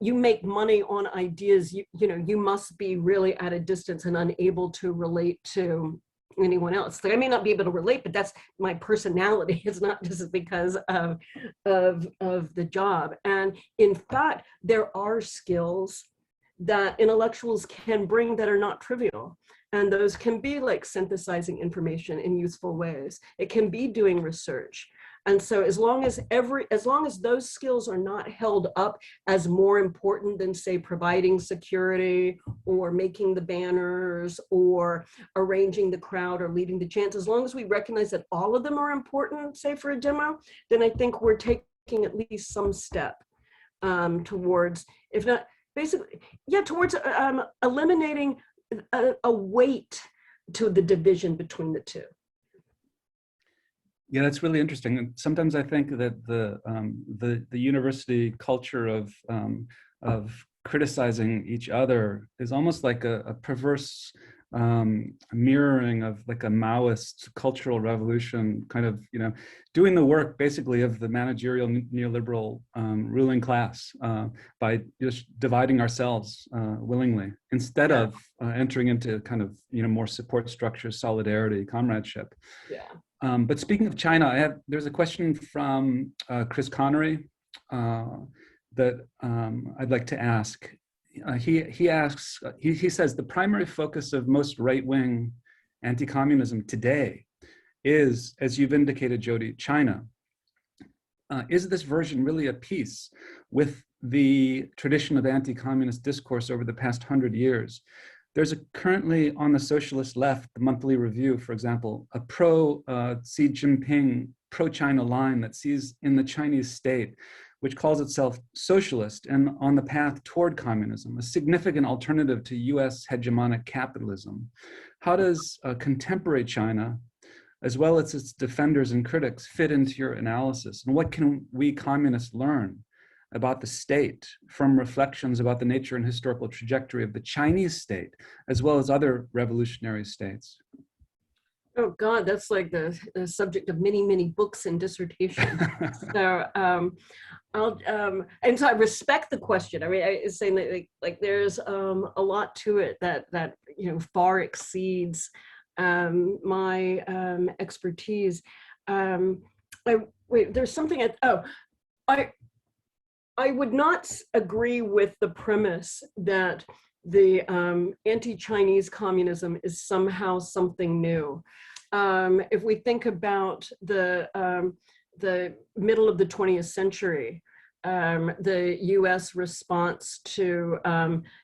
make money on ideas, you must be really at a distance and unable to relate to anyone else. Like, I may not be able to relate, but that's my personality. It's not just because of the job. And in fact, there are skills that intellectuals can bring that are not trivial. And those can be like synthesizing information in useful ways. It can be doing research. And so as long as those skills are not held up as more important than, say, providing security or making the banners or arranging the crowd or leading the chants, as long as we recognize that all of them are important, say for a demo, then I think we're taking at least some step towards, if not basically, towards eliminating a weight to the division between the two. Yeah, that's really interesting. And sometimes I think that the university culture of criticizing each other is almost like a perverse mirroring of like a Maoist cultural revolution, kind of, you know, doing the work basically of the managerial neoliberal ruling class by just dividing ourselves willingly, instead of entering into kind of, you know, more support structures, solidarity, comradeship. Yeah. But speaking of China, there's a question from Chris Connery that I'd like to ask. He asks, he says, the primary focus of most right-wing anti-communism today is, as you've indicated, Jodi, China. Is this version really a piece with the tradition of anti-communist discourse over the past 100 years? There's currently on the socialist left, the Monthly Review, for example, a pro-Xi Jinping, pro-China line that sees in the Chinese state, which calls itself socialist and on the path toward communism, a significant alternative to US hegemonic capitalism. How does contemporary China, as well as its defenders and critics, fit into your analysis? And what can we communists learn about the state from reflections about the nature and historical trajectory of the Chinese state, as well as other revolutionary states? Oh God, that's like the subject of many, many books and dissertations. So, and so I respect the question. I mean, it's saying that like there's a lot to it that you know far exceeds my expertise. Wait, there's something. I would not agree with the premise that the anti-Chinese communism is somehow something new. If we think about the middle of the 20th century, the U.S. response to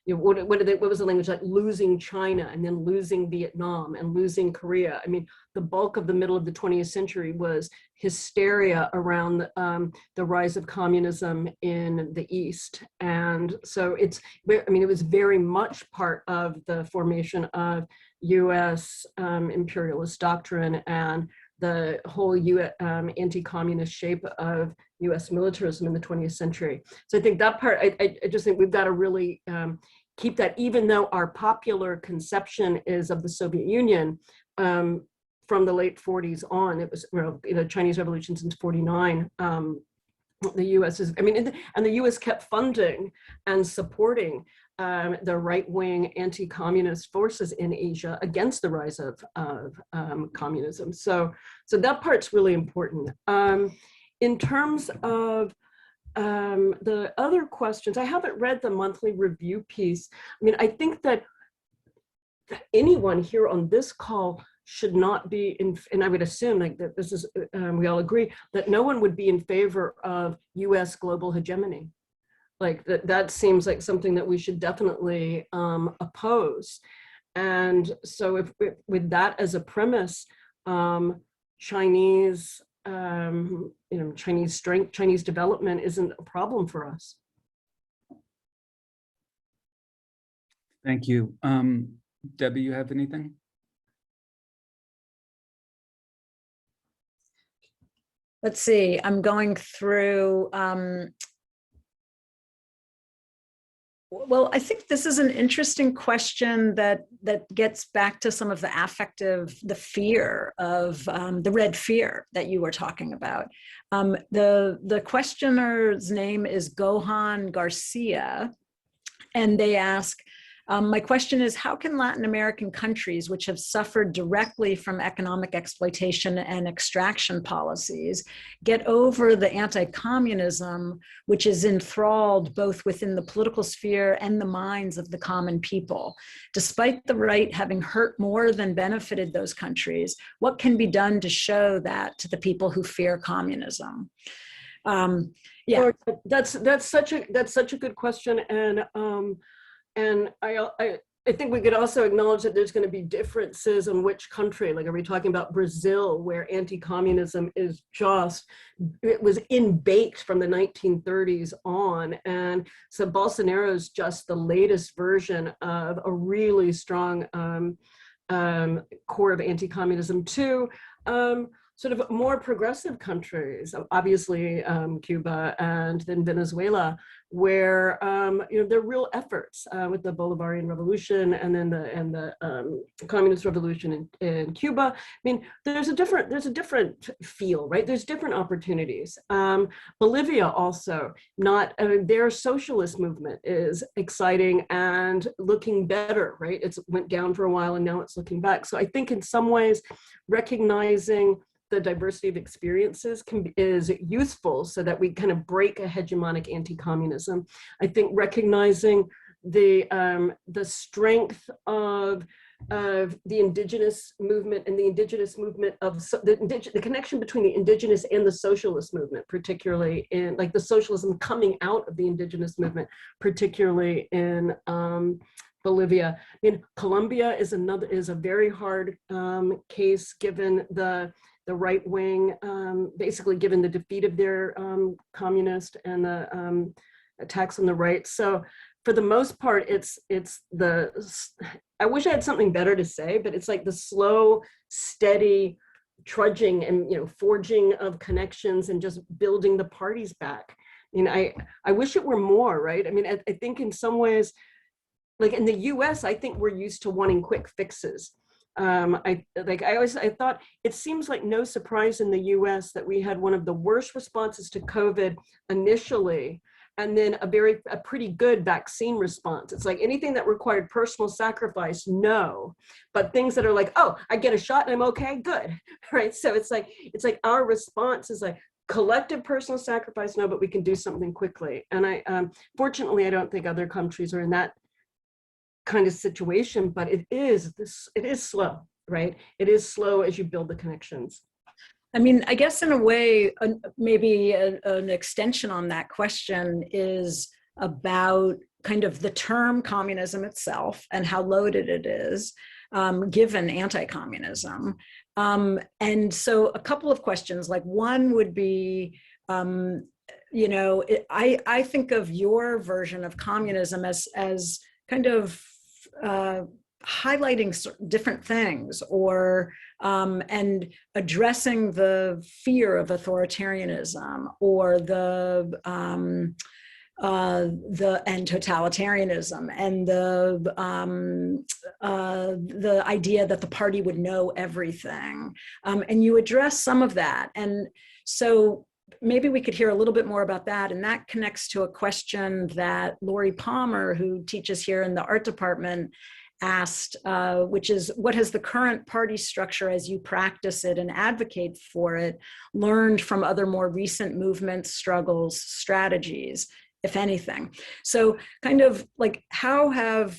you know, what was the language, like losing China and then losing Vietnam and losing Korea. I mean, the bulk of the middle of the 20th century was hysteria around the rise of communism in the East, and so I mean, it was very much part of the formation of U.S. Imperialist doctrine and the whole anti-communist shape of U.S. militarism in the 20th century. So I think that part, I just think we've got to really keep that, even though our popular conception is of the Soviet Union from the late 40s on. It was, you know, Chinese Revolution since 49. The U.S. is, I mean, and the U.S. kept funding and supporting the right-wing anti-communist forces in Asia against the rise of communism. So that part's really important. In terms of the other questions, I haven't read the Monthly Review piece. I mean, I think that anyone here on this call should not be in, and I would assume like that this is, we all agree that no one would be in favor of US global hegemony. Like that seems like something that we should definitely oppose. And so if with that as a premise, Chinese, you know, Chinese strength, Chinese development isn't a problem for us. Thank you. Debbie, you have anything? Let's see, I'm going through, well, I think this is an interesting question that gets back to some of the affective, the fear of the red fear that you were talking about. The questioner's name is Gohan Garcia, and they ask, my question is, how can Latin American countries, which have suffered directly from economic exploitation and extraction policies, get over the anti-communism, which is enthralled both within the political sphere and the minds of the common people? Despite the right having hurt more than benefited those countries, what can be done to show that to the people who fear communism? Yeah, that's such a good question, and I think we could also acknowledge that there's going to be differences in which country. Like, are we talking about Brazil, where anti-communism is just, it was in-baked from the 1930s on. And so Bolsonaro's just the latest version of a really strong core of anti-communism too. So sort of more progressive countries, obviously Cuba and then Venezuela, where there are real efforts with the Bolivarian Revolution and then the Communist Revolution in Cuba. I mean, there's a different feel, right? There's different opportunities. Bolivia also, their socialist movement is exciting and looking better, right? It's went down for a while and now it's looking back. So I think in some ways, recognizing the diversity of experiences is useful so that we kind of break a hegemonic anti-communism. I think recognizing the strength of the indigenous movement and the indigenous movement of the connection between the indigenous and the socialist movement, particularly in like the socialism coming out of the indigenous movement, particularly in Bolivia. I mean, Colombia is a very hard case given the right wing, basically given the defeat of their communist and the attacks on the right. So for the most part, I wish I had something better to say, but it's like the slow, steady trudging and forging of connections and just building the parties back. I mean, I wish it were more, right? I mean, I think in some ways, like in the US, I think we're used to wanting quick fixes. I thought it seems like no surprise in the US that we had one of the worst responses to COVID initially, and then a pretty good vaccine response. It's like anything that required personal sacrifice, no, but things that are like, oh, I get a shot and I'm okay, good, right? So it's like our response is like collective personal sacrifice, no, but we can do something quickly. And fortunately, I don't think other countries are in that kind of situation, but it is slow, right? It is slow as you build the connections. I mean, I guess in a way, maybe an extension on that question is about kind of the term communism itself and how loaded it is, given anti-communism. And so a couple of questions, like one would be, I think of your version of communism as kind of highlighting different things or and addressing the fear of authoritarianism or the and totalitarianism and the idea that the party would know everything, and you address some of that. And so maybe we could hear a little bit more about that. And that connects to a question that Lori Palmer, who teaches here in the art department, asked, which is, what has the current party structure as you practice it and advocate for it learned from other more recent movements, struggles, strategies, if anything? So kind of like, how have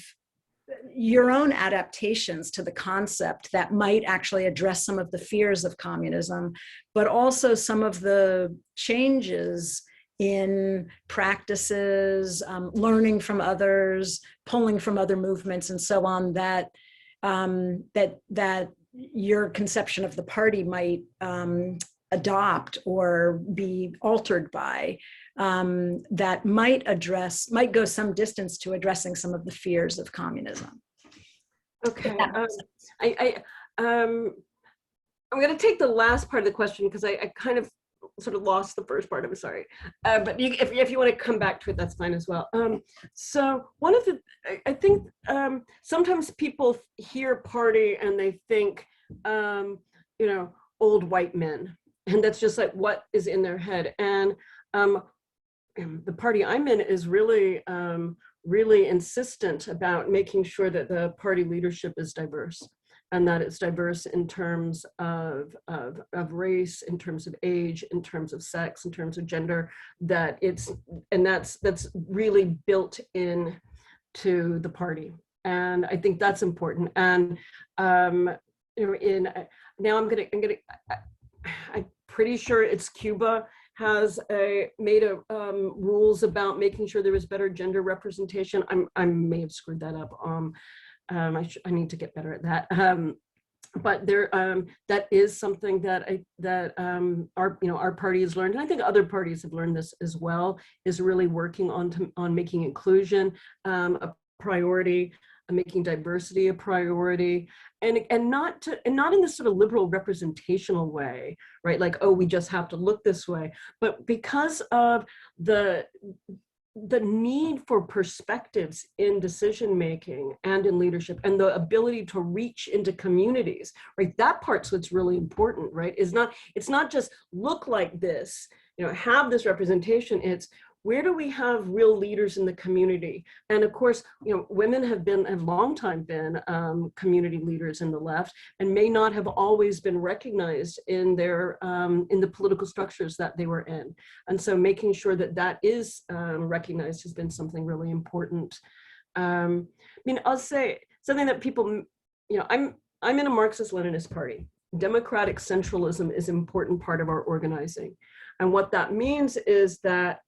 your own adaptations to the concept that might actually address some of the fears of communism, but also some of the changes in practices, learning from others, pulling from other movements, and so on, that that your conception of the party might adopt or be altered by, that might go some distance to addressing some of the fears of communism. Okay, I'm going to take the last part of the question because I kind of sort of lost the first part. I'm sorry, but if you want to come back to it, that's fine as well. So one of the, I think sometimes people hear party and they think, old white men, and that's just like what is in their head. And the party I'm in is really, really insistent about making sure that the party leadership is diverse, and that it's diverse in terms of race, in terms of age, in terms of sex, in terms of gender, that's really built in to the party. And I think that's important. And now I'm pretty sure it's Cuba has made rules about making sure there is better gender representation. I may have screwed that up. I need to get better at that. But there, that is something that our party has learned, and I think other parties have learned this as well, is really working on making inclusion a priority. making diversity a priority, and not in this sort of liberal representational way, right? Like, oh, we just have to look this way, but because of the need for perspectives in decision making and in leadership, and the ability to reach into communities, right? That part's what's really important, right? It's not just look like this, have this representation. It's where do we have real leaders in the community? And of course, women have long time been community leaders in the left, and may not have always been recognized in their in the political structures that they were in. And so making sure that that is recognized has been something really important. I'll say something that people, I'm in a Marxist-Leninist party. Democratic centralism is an important part of our organizing. And what that means is that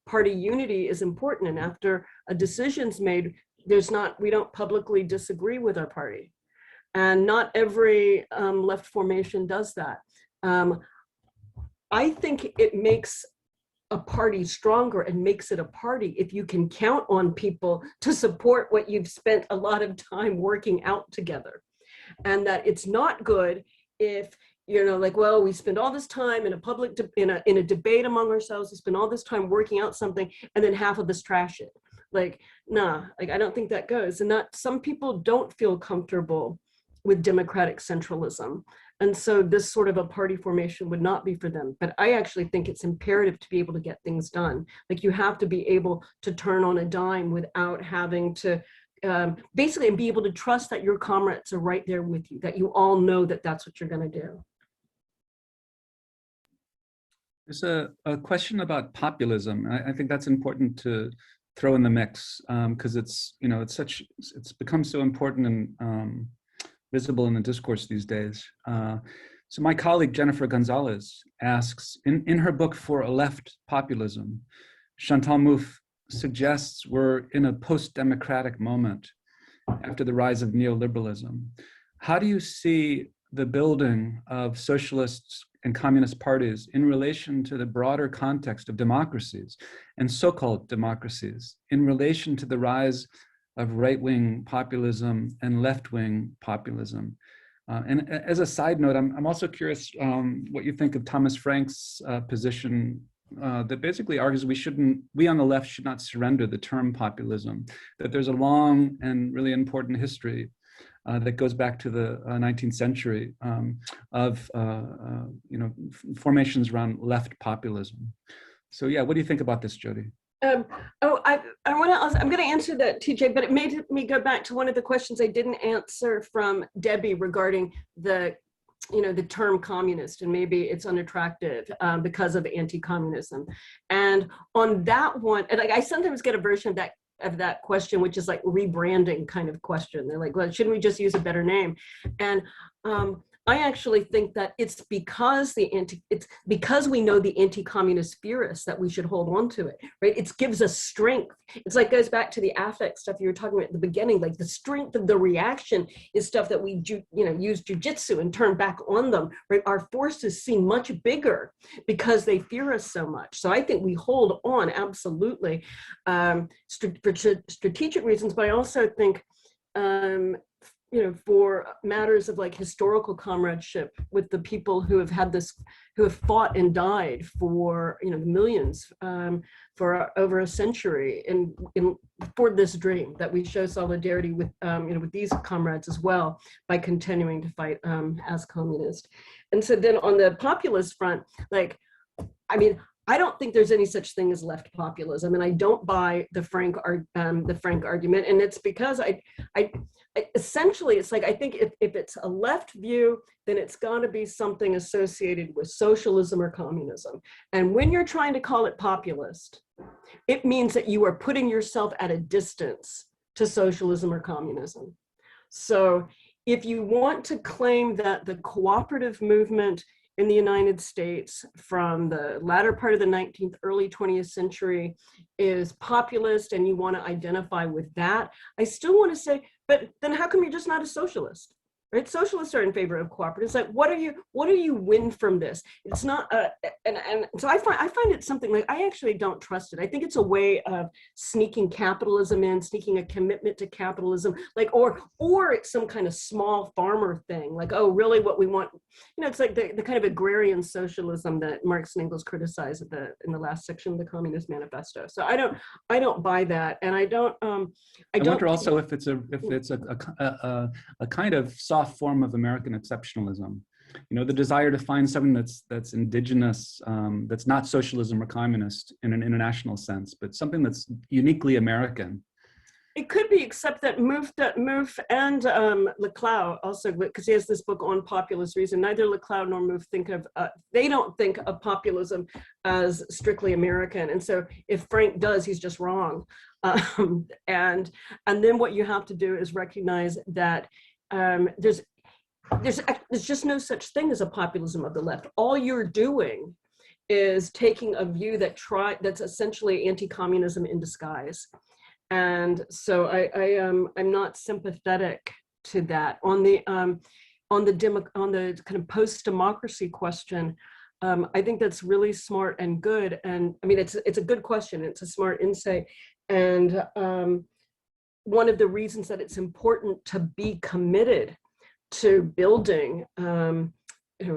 party unity is important. And after a decision's made, we don't publicly disagree with our party. And not every left formation does that. I think it makes a party stronger and makes it a party if you can count on people to support what you've spent a lot of time working out together. And that it's not good if, well, we spend all this time in a public, in a debate among ourselves, we spend all this time working out something, and then half of us trash it. Like, nah, I don't think that goes. And that some people don't feel comfortable with democratic centralism. And so this sort of a party formation would not be for them. But I actually think it's imperative to be able to get things done. Like, you have to be able to turn on a dime without having to basically, and be able to trust that your comrades are right there with you, that you all know that that's what you're going to do. There's a question about populism. I think that's important to throw in the mix, because it's become so important and visible in the discourse these days. So my colleague Jennifer Gonzalez asks, in her book For a Left Populism, Chantal Mouffe suggests we're in a post-democratic moment after the rise of neoliberalism. How do you see the building of socialists and communist parties in relation to the broader context of democracies and so-called democracies, in relation to the rise of right-wing populism and left-wing populism? And as a side note, I'm also curious what you think of Thomas Frank's position that basically argues we on the left should not surrender the term populism, that there's a long and really important history that goes back to the 19th century of formations around left populism. So yeah, what do you think about this, Jodi? I'm going to answer that, TJ, but it made me go back to one of the questions I didn't answer from Debbie regarding the term communist, and maybe it's unattractive because of anti-communism. And on that one, and I sometimes get a version of that question, which is like rebranding kind of question. They're like, well, shouldn't we just use a better name? And I actually think that it's because we know the anti-communist theorists that we should hold on to it, right? It gives us strength. It's like, goes back to the affect stuff you were talking about at the beginning, like the strength of the reaction is stuff that we use jujitsu and turn back on them, right? Our forces seem much bigger because they fear us so much. So I think we hold on absolutely for strategic reasons, but I also think for matters of like historical comradeship with the people who have who have fought and died for, millions for over a century for this dream, that we show solidarity with, with these comrades as well by continuing to fight as communist. And so then on the populist front, I don't think there's any such thing as left populism, and I don't buy the Frank argument, and it's because I essentially, it's like, I think if it's a left view, then it's got to be something associated with socialism or communism. And when you're trying to call it populist, it means that you are putting yourself at a distance to socialism or communism. So if you want to claim that the cooperative movement in the United States from the latter part of the 19th, early 20th century is populist, and you want to identify with that, I still want to say, but then how come you're just not a socialist? right? Socialists are in favor of cooperatives. Like, what do you win from this? It's not, and so I find it something like, I actually don't trust it. I think it's a way of sneaking capitalism in, sneaking a commitment to capitalism, like, or it's some kind of small farmer thing, like, oh, really what we want, it's like the kind of agrarian socialism that Marx and Engels criticized in the last section of the Communist Manifesto. So I don't buy that, and I wonder also if it's a kind of soft form of American exceptionalism. The desire to find something that's indigenous, that's not socialism or communist in an international sense, but something that's uniquely American. It could be, except that Mouffe and Laclau also, because he has this book on populist reason, neither Laclau nor Mouffe they don't think of populism as strictly American. And so if Frank does, he's just wrong. And then what you have to do is recognize that there's just no such thing as a populism of the left. All you're doing is taking a view that's essentially anti-communism in disguise. And so I'm not sympathetic to that. On the kind of post-democracy question, I think that's really smart and good. And I mean, it's a good question. It's a smart insight. And one of the reasons that it's important to be committed to building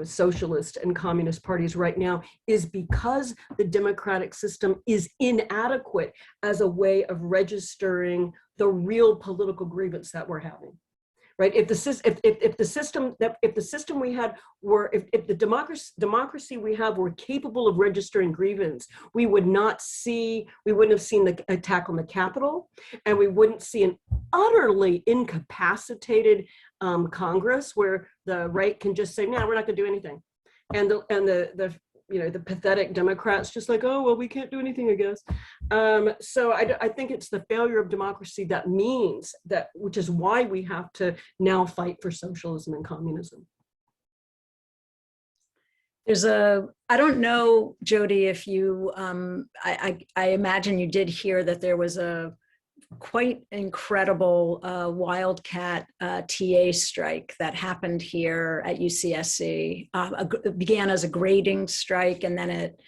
socialist and communist parties right now is because the democratic system is inadequate as a way of registering the real political grievance that we're having. Right? If the system we had were, if the democracy we have were capable of registering grievance, we wouldn't have seen the attack on the Capitol, and we wouldn't see an utterly incapacitated Congress where the right can just say, no, we're not going to do anything, and the pathetic Democrats just like, oh well, we can't do anything, I guess. So I think it's the failure of democracy that means that, which is why we have to now fight for socialism and communism. I don't know, Jodi, if you, I imagine you did hear that there was a quite incredible wildcat TA strike that happened here at UCSC. It began as a grading strike, and then it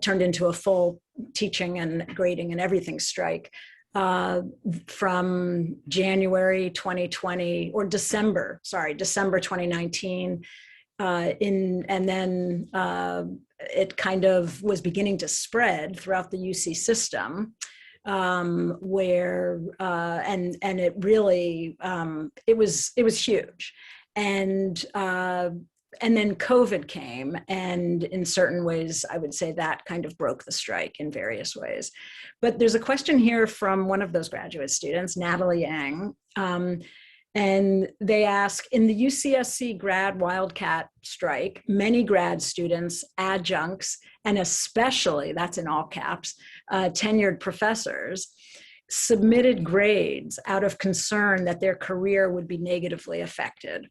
turned into a full teaching and grading and everything strike from January 2020 or December 2019. And then it kind of was beginning to spread throughout the UC system. Where and it really it was huge, and then COVID came, and in certain ways I would say that kind of broke the strike in various ways. But there's a question here from one of those graduate students, Natalie Yang, and they ask, in the UCSC grad wildcat strike, many grad students, adjuncts, and especially, that's in all caps, tenured professors, submitted grades out of concern that their career would be negatively affected.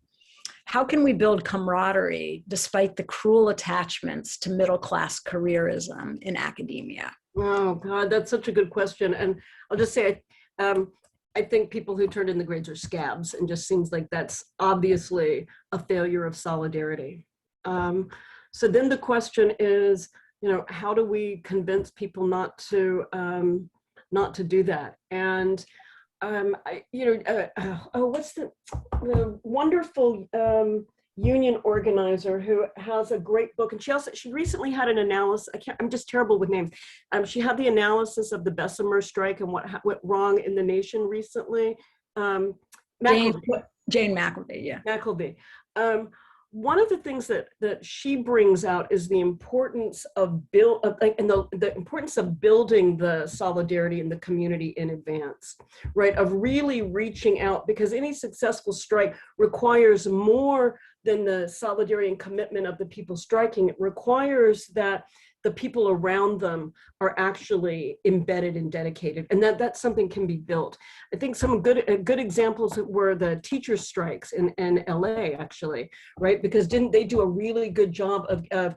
How can we build camaraderie despite the cruel attachments to middle-class careerism in academia? Oh God, that's such a good question. And I'll just say, I think people who turned in the grades are scabs, and just seems like that's obviously a failure of solidarity. So then the question is, how do we convince people not to do that? And what's the wonderful union organizer who has a great book, and she recently had an analysis. I'm just terrible with names. She had the analysis of the Bessemer strike and what went wrong in the nation recently. Jane McElvey, yeah. McElvey. One of the things that she brings out is the importance of the importance of building the solidarity in the community in advance, right? Of really reaching out, because any successful strike requires more than the solidarity and commitment of the people striking. It requires that the people around them are actually embedded and dedicated, and that something can be built. I think some good examples were the teacher strikes in LA, actually, right? Because didn't they do a really good job of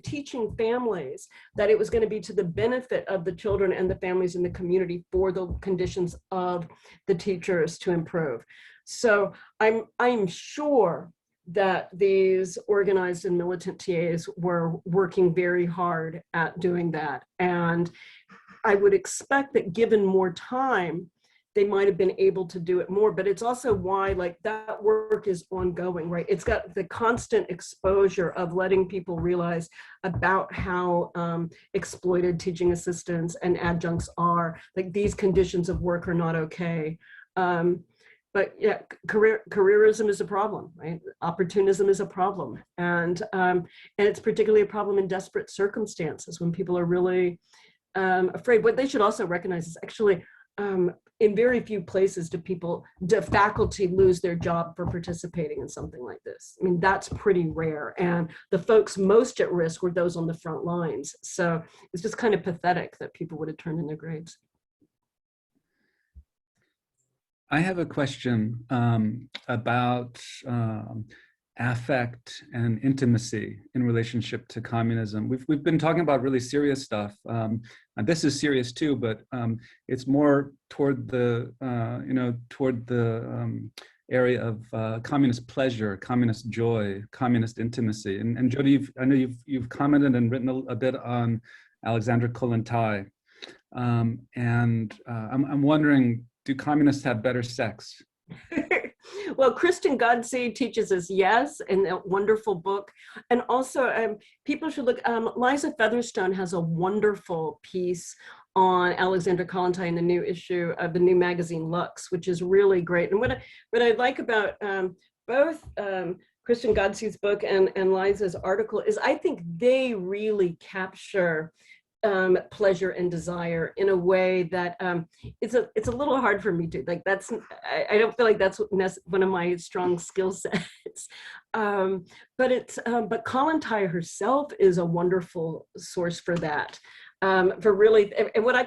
teaching families that it was going to be to the benefit of the children and the families in the community for the conditions of the teachers to improve. So I'm sure that these organized and militant TAs were working very hard at doing that. And I would expect that given more time, they might have been able to do it more, but it's also why like that work is ongoing, right? It's got the constant exposure of letting people realize about how exploited teaching assistants and adjuncts are, like these conditions of work are not okay. But yeah, careerism is a problem, right? Opportunism is a problem. And it's particularly a problem in desperate circumstances when people are really afraid. What they should also recognize is actually in very few places do faculty lose their job for participating in something like this. I mean, that's pretty rare. And the folks most at risk were those on the front lines. So it's just kind of pathetic that people would have turned in their graves. I have a question about affect and intimacy in relationship to communism. We've been talking about really serious stuff. And this is serious too, but it's more toward the area of communist pleasure, communist joy, communist intimacy. And Jodi, I know you've commented and written a bit on Alexandra Kollontai, and I'm wondering, do communists have better sex? Well, Kristen Godsey teaches us yes, in a wonderful book. And also people should look, Liza Featherstone has a wonderful piece on Alexandra Kollontai in the new issue of the new magazine Lux, which is really great. And what I like about both Kristen Godsey's book and Liza's article is I think they really capture pleasure and desire in a way that it's a little hard for me to, like, that's, I don't feel like that's one of my strong skill sets. But Kollontai herself is a wonderful source for that. For really, and what I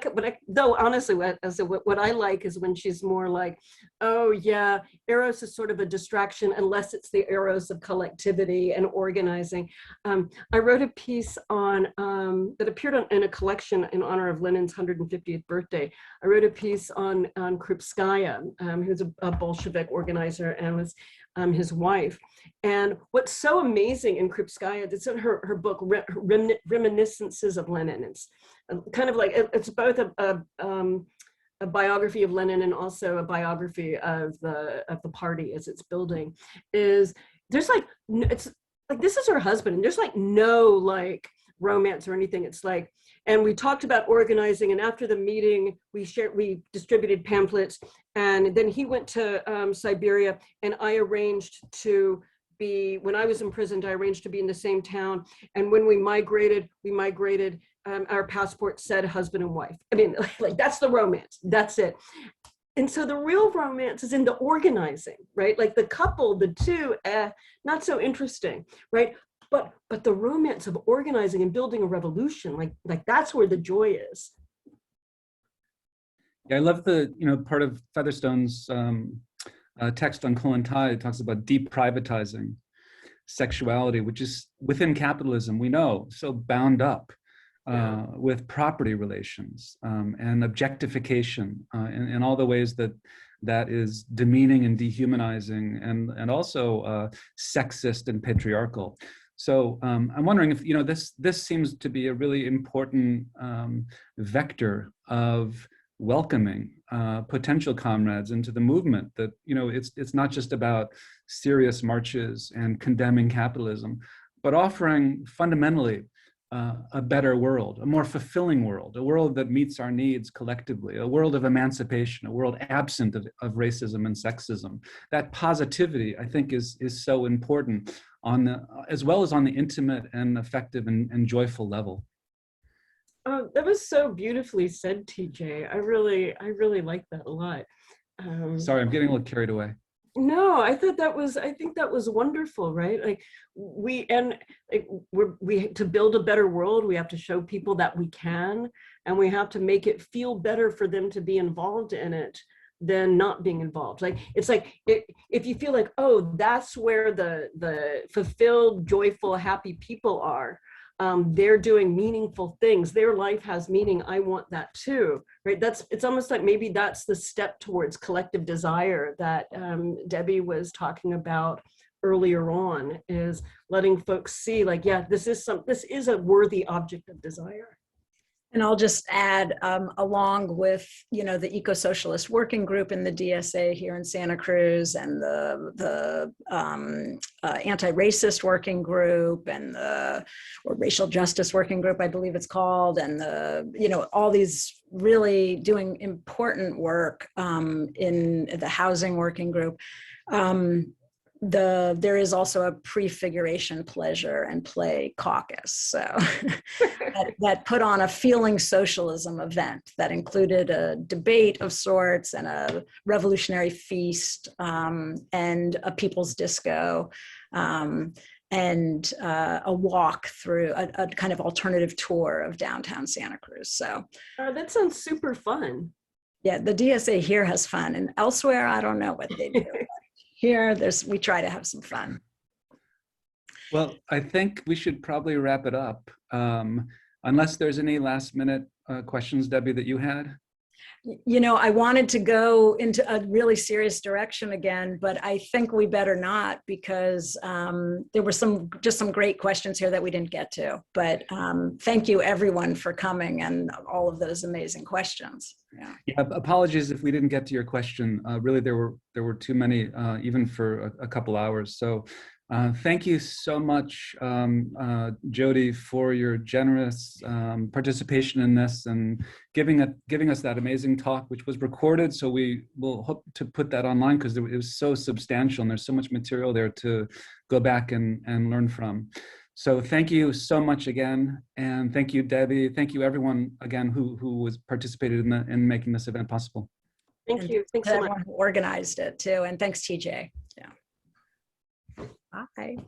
like is when she's more like, oh yeah, Eros is sort of a distraction unless it's the Eros of collectivity and organizing. I wrote a piece on, that appeared in a collection in honor of Lenin's 150th birthday. I wrote a piece on Krupskaya, who's a Bolshevik organizer, and was his wife. And what's so amazing in Krupskaya, it's in her book, Reminiscences of Lenin. It's kind of like, it's both a biography of Lenin and also a biography of the party as it's building. Is there's like, it's like, this is her husband, and there's like no like romance or anything. It's like, and we talked about organizing, and after the meeting we distributed pamphlets, and then he went to Siberia, and I arranged to be, when I was imprisoned, I arranged to be in the same town, and when we migrated, our passport said husband and wife. I mean, like that's the romance, that's it. And so the real romance is in the organizing, right? Like the couple, the two, not so interesting, right? But the romance of organizing and building a revolution, like that's where the joy is. Yeah, I love the, part of Featherstone's text on Kollontai talks about deprivatizing sexuality, which is within capitalism, we know, so bound up with property relations and objectification in all the ways that is demeaning and dehumanizing and also sexist and patriarchal. So I'm wondering if, this seems to be a really important vector of welcoming potential comrades into the movement, that, it's not just about serious marches and condemning capitalism, but offering fundamentally a better world, a more fulfilling world, a world that meets our needs collectively, a world of emancipation, a world absent of racism and sexism. That positivity, I think, is so important as well as on the intimate and effective and joyful level. That was so beautifully said, TJ. I really like that a lot. Sorry, I'm getting a little carried away. No, I think that was wonderful, right? Like to build a better world, we have to show people that we can, and we have to make it feel better for them to be involved in it than not being involved. Like, it's like, if you feel like, oh, that's where the fulfilled, joyful, happy people are, they're doing meaningful things. Their life has meaning. I want that too, right? It's almost like maybe that's the step towards collective desire that Debbie was talking about earlier on, is letting folks see like, yeah, this is a worthy object of desire. And I'll just add, along with, the eco-socialist working group in the DSA here in Santa Cruz, and the anti-racist working group, and or racial justice working group, I believe it's called, and all these really doing important work in the housing working group. There is also a prefiguration pleasure and play caucus, so that put on a feeling socialism event that included a debate of sorts and a revolutionary feast and a people's disco and a walk through a kind of alternative tour of downtown Santa Cruz. So that sounds super fun. Yeah, the DSA here has fun, and elsewhere I don't know what they do. Here, we try to have some fun. Well, I think we should probably wrap it up. Unless there's any last minute questions, Debbie, that you had? I wanted to go into a really serious direction again, but I think we better not, because there were some great questions here that we didn't get to. But thank you everyone for coming and all of those amazing questions. Yeah, apologies if we didn't get to your question. Really, there were too many, even for a couple hours. So thank you so much, Jodi, for your generous participation in this and giving us that amazing talk, which was recorded. So we will hope to put that online, because it was so substantial and there's so much material there to go back and learn from. So thank you so much again, and thank you, Debbie. Thank you, everyone, again, who was participated in making this event possible. Thank you. Thanks so much. Everyone who organized it too, and thanks, TJ. Yeah. Bye.